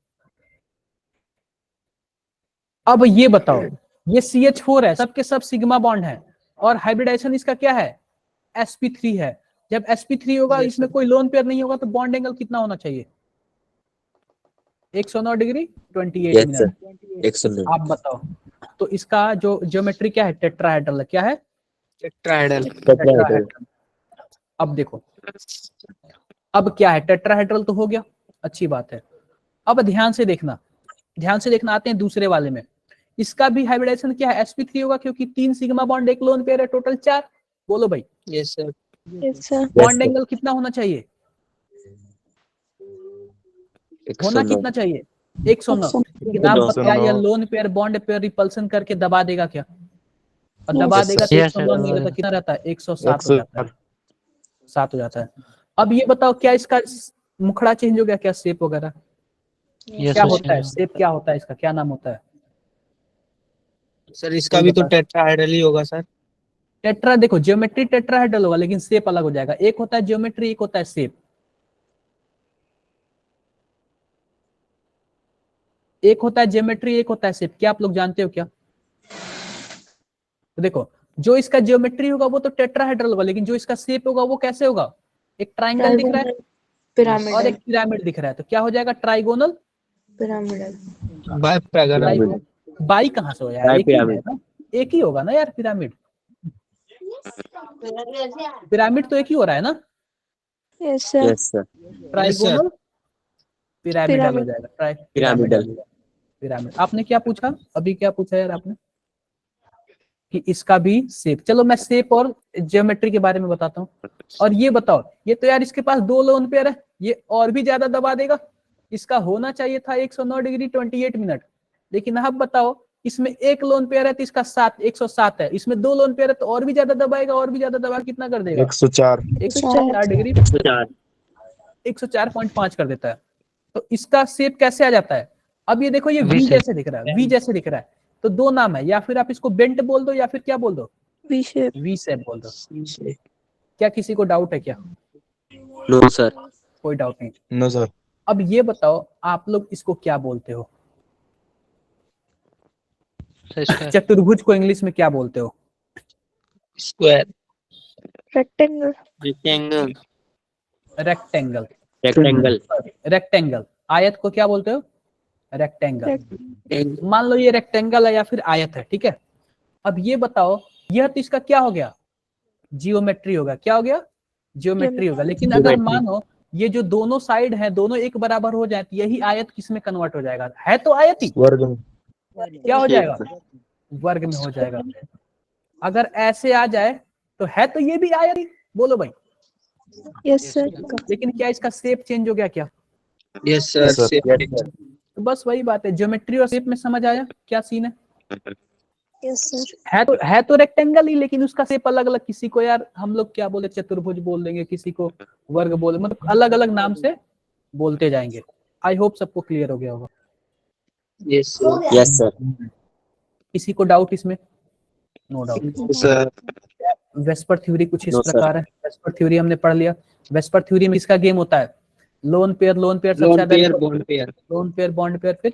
S1: अब ये बताओ, ये CH4 है, सबके सब सिग्मा बॉन्ड है, और हाइब्रिडाइजेशन इसका क्या है? sp3 है। जब sp3 होगा,
S8: Yes,
S1: इसमें
S8: sir.
S1: कोई लोन पेयर नहीं होगा, तो बॉन्ड एंगल कितना होना चाहिए? 109 डिग्री 28
S5: यस
S1: मिनट।
S5: सर 109
S1: आप बताओ, तो इसका जो ज्योमेट्री क्या है, टेट्राहेड्रल, क्या है,
S8: टेट्राहेड्रल।
S1: टेट्राहेड्रल। अब देखो, अब क्या है, टेट्राहेड्रल तो हो गया, अच्छी बात है। अब ध्यान से देखना, ध्यान से देखना, आते हैं दूसरे वाले में। इसका भी हाइब्रिडाइजेशन क्या है, sp3 होगा, क्योंकि 3 सिग्मा बॉन्ड एक लोन पेयर है, टोटल 4। बोलो भाई,
S8: yes sir.
S7: Yes sir.
S1: Bond angle कितना होना चाहिए, होना
S5: 109
S1: कितना चाहिए, 109। लेकिन आप
S5: 109।
S1: बताइए, loan pair bond pair repulsion करके दबा देगा क्या, और दबा
S5: Yes,
S1: देगा तो
S6: sir.
S1: 109 नहीं रहता, कितना रहता है, 107 हो जाता है, 7 हो जाता है। अब ये बताओ, क्या इसका मुखड़ा चेंज हो गया क्या, शेप वगैरह
S6: यस
S1: क्या
S6: सर
S1: होता है, शेप क्या होता है इसका, क्या नाम होता है?
S8: सर इसका भी तो टेट्राहेड्रल ही होगा सर।
S1: टेट्रा, देखो ज्योमेट्री टेट्राहेड्रल होगा, लेकिन शेप अलग हो जाएगा। एक होता है ज्योमेट्री, एक होता है शेप। एक होता है ज्योमेट्री, एक होता है शेप। क्या आप लोग जानते हो क्या? तो देखो, जो इसका ज्योमेट्री होगा वो तो टेट्राहेड्रल होगा, लेकिन जो इसका शेप होगा वो कैसे होगा, एक ट्राइंगल दिख रहा है और
S3: पिरामिडल।
S1: एक पिरामिड दिख रहा है, तो क्या हो जाएगा, ट्राइगोनल
S3: पिरामिडल।
S8: बाइपैगोनल।
S1: बाई कहाँ से हो जाएगा, एक ही है ना, एक ही होगा ना यार, पिरामिड पिरामिड तो एक ही हो रहा है ना,
S7: yes sir.
S5: Yes sir
S1: trigonal pyramidal हो
S7: पिरामिड।
S1: जाएगा,
S5: पिरामिडल।
S1: पिरामिड। आपने क्या पूछा अभी, क्या पूछा यार आपने, कि इसका भी शेप। चलो मैं शेप और ज्योमेट्री के बारे में बताता हूँ। और ये बताओ, ये तो यार इसके पास 2 लोन पेयर है, ये और भी ज्यादा दबा देगा। इसका होना चाहिए था 109 डिग्री 28 मिनट, लेकिन अब बताओ, इसमें एक लोन पेयर है तो इसका 107 है, इसमें 2 लोन पेयर है तो और भी ज्यादा दबाएगा, और भी ज्यादा दबा कितना कर देगा,
S9: 104
S1: 104 डिग्री 104.5 कर देता है। तो इसका शेप कैसे आ जाता है? अब ये देखो, ये
S6: V
S1: वी
S6: shape।
S1: जैसे दिख रहा है, वी जैसे दिख रहा है। तो 2 नाम है, या फिर आप इसको बेंट बोल दो, या फिर क्या बोल दो,
S7: वी शेप।
S1: वी शेप बोल दो। क्या किसी को डाउट है क्या?
S5: नो सर
S1: कोई डाउट नहीं।
S9: No sir.
S1: अब ये बताओ, आप लोग इसको क्या बोलते हो,
S6: सर स्क्वायर।
S1: चतुर्भुज को इंग्लिश में क्या बोलते हो?
S8: Square.
S7: Rectangle.
S8: Rectangle.
S1: Rectangle.
S5: Rectangle.
S1: Rectangle. आयत को क्या बोलते हो? रेक्टेंगल। मान लो ये रेक्टेंगल है या फिर आयत है, ठीक है। अब ये बताओ, यह तो इसका क्या हो गया, जियोमेट्री होगा। क्या हो गया, जियोमेट्री होगा। लेकिन अगर मानो ये जो दोनों साइड है, दोनों एक बराबर हो जाए, तो यही आयत किस में कन्वर्ट हो जाएगा, है तो आयत ही,
S9: वर्ग में।
S1: क्या हो जाएगा, वर्ग में हो जाएगा। अगर ऐसे आ जाए तो है तो ये भी आयत ही, बोलो भाई।
S7: Yes sir.
S1: लेकिन क्या इसका शेप चेंज हो गया क्या?
S8: Yes sir.
S1: तो बस वही बात है, ज्योमेट्री और शेप में समझ आया क्या सीन है?
S7: Yes sir.
S1: है तो रेक्टेंगल ही, लेकिन उसका शेप अलग अलग। किसी को यार हम लोग क्या बोले, चतुर्भुज बोल देंगे, किसी को वर्ग बोले, मतलब अलग अलग नाम से बोलते जाएंगे। आई होप सबको क्लियर हो गया होगा।
S8: Yes sir.
S5: यस सर
S1: किसी को डाउट इसमें? No doubt.
S8: Sir.
S1: VSEPR theory कुछ इस
S5: No, sir.
S1: प्रकार है। वेस्पर थ्योरी हमने पढ़ लिया। वेस्पर थ्योरी में इसका गेम होता है, लोन पेयर सबसे
S8: लोन
S1: ज्यादा,
S8: pair bond pair.
S1: Lone pair bond pair, फिर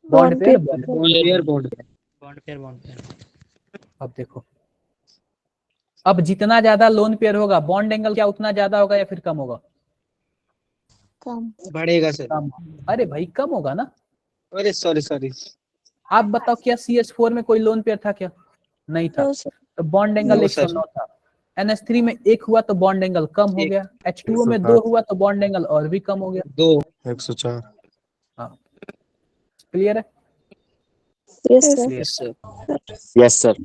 S1: bond pair bond.
S8: Bond pair bond pair.
S6: Bond pair.
S1: अब देखो, अब जितना ज्यादा लोन पेयर होगा, बॉन्ड एंगल क्या उतना ज्यादा होगा या फिर कम होगा?
S2: कम।
S8: बढ़ेगा सर।
S1: कम। अरे भाई कम होगा ना।
S8: अरे सॉरी।
S1: आप बताओ, क्या CS4 में कोई लोन पेयर था क्या? नहीं था,
S7: नो सर।
S1: तो बॉन्ड एंगल
S8: No, sir.
S1: 109 था। NH3 में 1 हुआ तो बॉन्ड एंगल कम हो गया। H2O में 2 हुआ तो बॉन्ड एंगल और भी कम हो गया।
S8: 2।
S9: 104
S1: हाँ, क्लियर है?
S7: Yes sir.
S8: Yes sir.
S5: Yes sir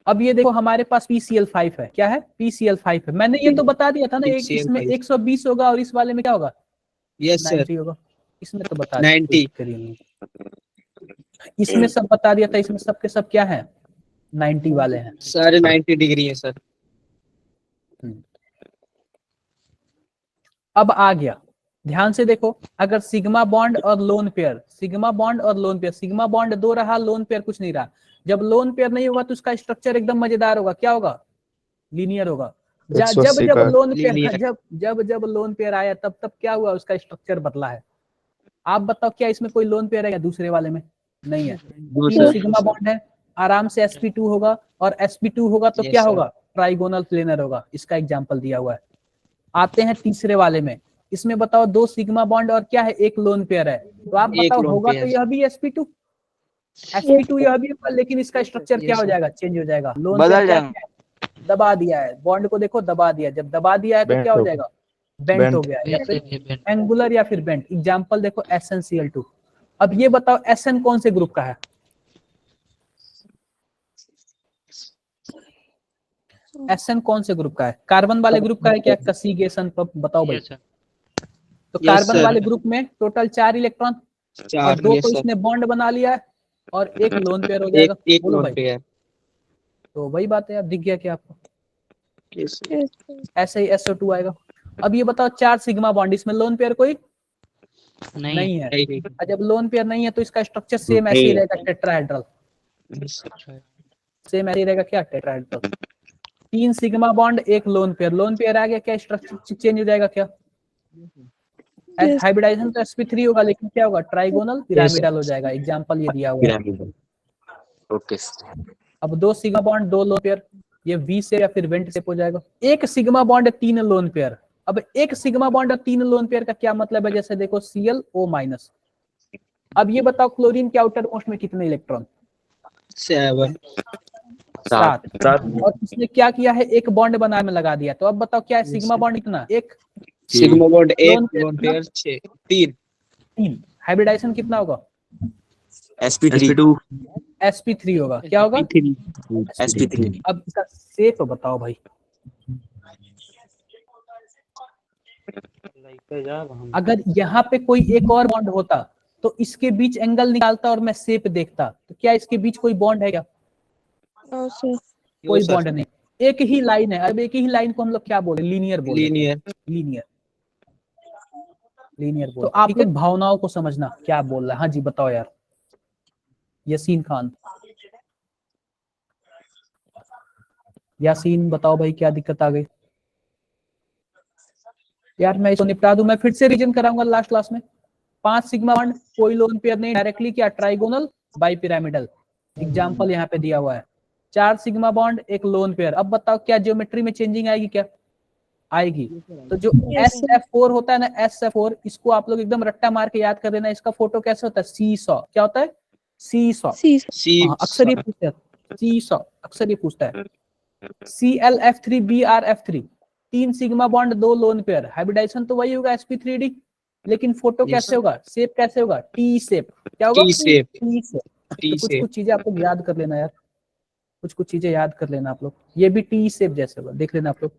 S1: अब ये देखो, हमारे पास PCl5 है। क्या है? PCl5 है। मैंने ये तो बता दिया था ना, एक
S8: PCl5
S1: इसमें 120 होगा और इस वाले में क्या होगा,
S8: यस सर।
S1: 90 होगा। इसमें तो बता दिया,
S8: 90।
S1: करिए नहीं। इसमें सब बता दिया था, इसमें सबके सब क्या है, 90 वाले हैं।
S8: सारे 90 डिग्री है सर।
S1: अब आ गया, ध्यान से देखो, अगर सिग्मा बॉन्ड और लोन पेयर, सिग्मा बॉन्ड और लोन पेयर, सिग्मा बॉन्ड 2 रहा, लोन पेयर कुछ नहीं रहा। जब लोन पेयर नहीं होगा तो उसका स्ट्रक्चर एकदम मजेदार होगा। क्या होगा, लीनियर होगा। जब
S9: 180
S1: जब
S9: का
S1: लोन पेयर
S8: linear।
S1: जब लोन पेयर आया, तब क्या हुआ, उसका स्ट्रक्चर बदला है। आप बताओ, क्या इसमें कोई लोन पेयर है क्या दूसरे वाले में? नहीं है। 3 सिग्मा बॉन्ड है, आराम से sp2 होगा, और sp2 होगा तो
S8: Yes,
S1: क्या
S8: sir.
S1: होगा, ट्राइगोनल प्लेनर होगा। इसका एग्जांपल दिया हुआ है। आते हैं तीसरे वाले में, इसमें बताओ 2 सिग्मा बॉन्ड और क्या है, एक लोन पेयर है, तो आप
S8: एक
S1: बताओ
S8: lone
S1: होगा
S8: pair।
S1: तो यह भी sp2 यह भी होगा, लेकिन इसका स्ट्रक्चर क्या हो जाएगा, चेंज हो जाएगा। लोन
S4: बदल
S1: पेयर क्या
S4: जाएगा।
S1: है, दबा दिया है, बॉन्ड को देखो दबा दिया, जब दबा दिया है तो क्या हो जाएगा, बेंट हो गया, या
S6: Base
S1: फिर
S6: से bent।
S1: एंगुलर या फिर बेंट। एग्जांपल देखो SnCl2। अब ये बताओ SN कौन से ग्रुप का है, SN कौन से ग्रुप का है, कार्बन वाले ग्रुप का है क्या, कसीगेशन बताओ भाई।
S6: Yes sir।
S1: तो
S8: Yes,
S1: कार्बन
S8: sir।
S1: वाले ग्रुप में टोटल 4 इलेक्ट्रॉन और
S8: 4
S1: 2
S8: yes
S1: को
S8: sir।
S1: इसने बॉन्ड बना लिया है और एक लोन पेयर हो जाएगा।
S8: एक
S1: बोलो
S8: lone
S1: भाई,
S8: pair।
S1: तो वही बात है, अब दिख गया क्या आपको,
S8: Yes sir।
S7: Yes, sir.
S1: ऐसे ही SO2 आएगा। अब ये बताओ 4 सिग्मा बॉन्ड, इसमें लोन पेयर कोई
S6: नहीं
S1: नहीं है,
S8: नहीं।
S1: और जब लोन पेयर नहीं है तो इसका स्ट्रक्चर सेम ऐसे ही रहेगा, टेट्राहेड्रल,
S8: Yes, sir।
S6: अच्छा है।
S1: सेम ऐसे ही रहेगा क्या, टेट्राहेड्रल। 3 सिग्मा बॉन्ड एक लोन पेयर आ गया, क्या स्ट्रक्चर चेंज हो जाएगा क्या,
S7: Yes.
S1: हाइब्रिडाइजेशन तो sp3 होगा, लेकिन क्या होगा, ट्राइगोनल पिरामिडल हो जाएगा। एग्जांपल ये दिया हुआ है।
S5: पिरामिड। Okay sir.
S1: अब 2 सिग्मा बॉन्ड 2 लोन पेयर, ये वी से या फिर वेंट शेप हो जाएगा। 1 सिग्मा बॉन्ड 3 लोन पेयर। अब 1 सिग्मा बॉन्ड और 3 लोन पेयर का क्या मतलब है, जैसे देखो ClO-। अब ये बताओ क्लोरीन के आउटर मोस्ट में कितने इलेक्ट्रॉन,
S8: 7।
S1: 7।
S5: सात।
S1: और इसने क्या किया है, एक बॉन्ड बनाने में लगा दिया। तो अब बताओ क्या है, सिग्मा बॉन्ड कितना, एक,
S8: sigma bond 1
S1: Lone pair
S8: lone pair 6 3।
S1: 3। Hybridization कितना होगा,
S5: sp3
S1: sp3 होगा, क्या होगा,
S5: sp3
S1: अब इसका शेप बताओ भाई। अगर यहाँ पे कोई एक और बॉन्ड होता तो इसके बीच एंगल निकालता और मैं शेप देखता, तो क्या इसके बीच कोई बॉन्ड है क्या,
S7: No, sir.
S1: कोई बॉन्ड नहीं, एक ही लाइन है। अब एक ही लाइन को हम लोग क्या बोले, लीनियर बोले,
S8: लीनियर।
S1: लीनियर बोले। तो आप लोग भावनाओं को समझना क्या बोल रहा है। हाँ जी बताओ यार, यासीन खान, यासीन बताओ भाई, क्या दिक्कत आ गई यार, मैं इसको निपटा दूं, मैं फिर से रीजन कराऊंगा लास्ट क्लास में। 5 सिग्मा बॉन्ड, कोई लोन पेयर नहीं, डायरेक्टली क्या, ट्राइगोनल बाइपिरामिडल। एग्जांपल यहाँ पे दिया हुआ है। 4 सिग्मा बॉन्ड एक लोन पेयर। अब बताओ क्या ज्योमेट्री में चेंजिंग आएगी क्या, आएगी। तो जो
S7: Yes, sir.
S1: SF4 होता है ना, SF4, इसको आप लोग एकदम रट्टा मार के याद कर देना। इसका फोटो कैसे होता है, सीसॉ। क्या होता है, सीसॉ।
S7: C, sir.
S8: सी
S1: अक्सर ये पूछता है, सीसॉ अक्सर ये पूछता है। ClF3BrF3, 3 sigma bond 2 lone pair. Hybridization तो वही होगा, sp3d, लेकिन फोटो
S8: Yes.
S1: कैसे होगा, शेप कैसे होगा, टी शेप। क्या होगा,
S8: टी शेप।
S1: T shape. तो
S8: टी
S1: कुछ
S8: शेप।
S1: कुछ चीजें आप लोग याद कर लेना यार, कुछ चीजें याद कर लेना आप लोग। ये भी टी शेप जैसे होगा, देख लेना आप लोग।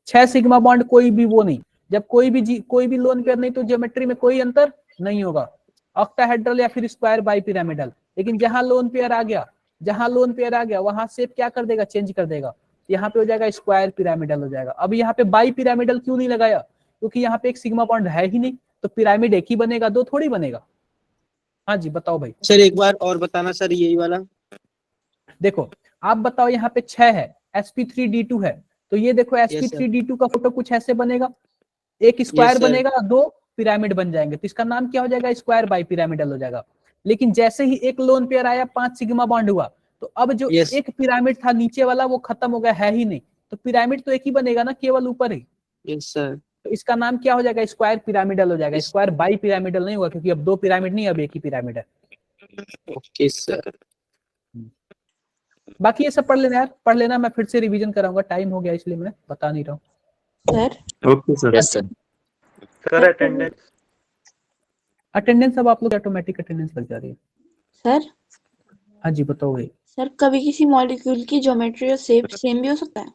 S1: 6 सिग्मा बॉन्ड कोई भी वो नहीं, जब कोई भी लोन पेयर नहीं तो ज्योमेट्री में कोई अंतर नहीं होगा, ऑक्टाहेड्रल या फिर स्क्वायर बाइपिरामिडल। लेकिन जहां लोन पेयर आ गया वहां शेप क्या कर देगा, चेंज कर देगा। यहाँ पे हो जाएगा स्क्वायर पिरामिडल हो जाएगा। अब यहाँ पे बाई पिरामिडल क्यों नहीं लगाया, क्योंकि यहाँ पे एक सिग्मा बॉन्ड है ही नहीं, तो पिरामिड एक ही बनेगा, 2 थोड़ी बनेगा। हाँ जी बताओ भाई।
S8: सर एक बार और बताना सर, यही वाला।
S1: देखो आप बताओ, यहाँ पे 6 है, sp3d2 है, तो ये देखो sp3d2 का फोटो कुछ ऐसे बनेगा, एक स्क्वायर
S8: sir.
S1: बनेगा, 2 पिरामिड बन जाएंगे, तो इसका नाम क्या हो जाएगा, स्क्वायर बाई पिरामिडल हो जाएगा। लेकिन जैसे ही एक लोन पेयर आया, 5 सिग्मा बॉन्ड हुआ, तो अब जो
S8: Yes.
S1: एक पिरामिड था नीचे वाला वो खत्म हो गया, है ही नहीं, तो पिरामिड तो एक ही बनेगा ना, केवल ऊपर ही।
S8: Yes sir.
S1: तो इसका नाम क्या हो जाएगा, स्क्वायर पिरामिडल हो जाएगा, स्क्वायर बाई पिरामिडल नहीं होगा, क्योंकि अब 2 पिरामिड नहीं, अब एक ही पिरामिड है।
S8: Okay sir.
S1: बाकी ये सब पढ़ लेना यार, पढ़ लेना, मैं फिर से रिवीजन कराऊंगा, टाइम हो गया इसलिए मैं बता नहीं रहा हूँ।
S3: Sir
S5: okay sir. Yes sir.
S9: Sir
S1: attendance अब आप लोग ऑटोमेटिक अटेंडेंस लग जा रही है।
S3: सर
S1: हाँ जी बताओ भाई।
S3: सर कभी किसी मॉलिक्यूल की ज्योमेट्री और शेप सेम भी हो सकता है?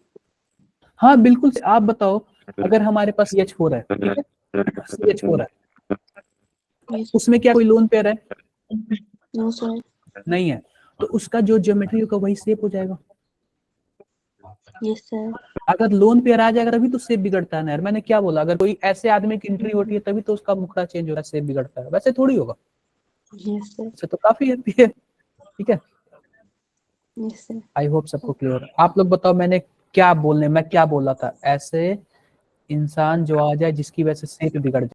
S1: हाँ बिल्कुल, आप बताओ, अगर हमारे पास CH4 है, ठीक है, CH4 है,
S3: यस।
S1: उसमें क्या कोई लोन पेयर है,
S3: नो सर।
S1: नहीं है, तो उसका जो ज्योमेट्री होगा वही शेप हो जाएगा।
S3: Yes sir.
S1: अगर लोन पेयर आ जाएगा तभी तो शेप बिगड़ता है ना यार, मैंने क्या बोला, अगर कोई ऐसे आदमी की एंट्री होती है तभी तो उसका मुखड़ा चेंज होता है, शेप बिगड़ता है, वैसे थोड़ी होगा।
S3: Yes sir.
S1: वैसे तो काफी है, ठीक है।
S3: Yes sir.
S1: आई होप सबको क्लियर है। आप लोग बताओ मैं क्या बोल रहा था, ऐसे इंसान जो आ जाए जिसकी वजह से शेप बिगड़ जाए।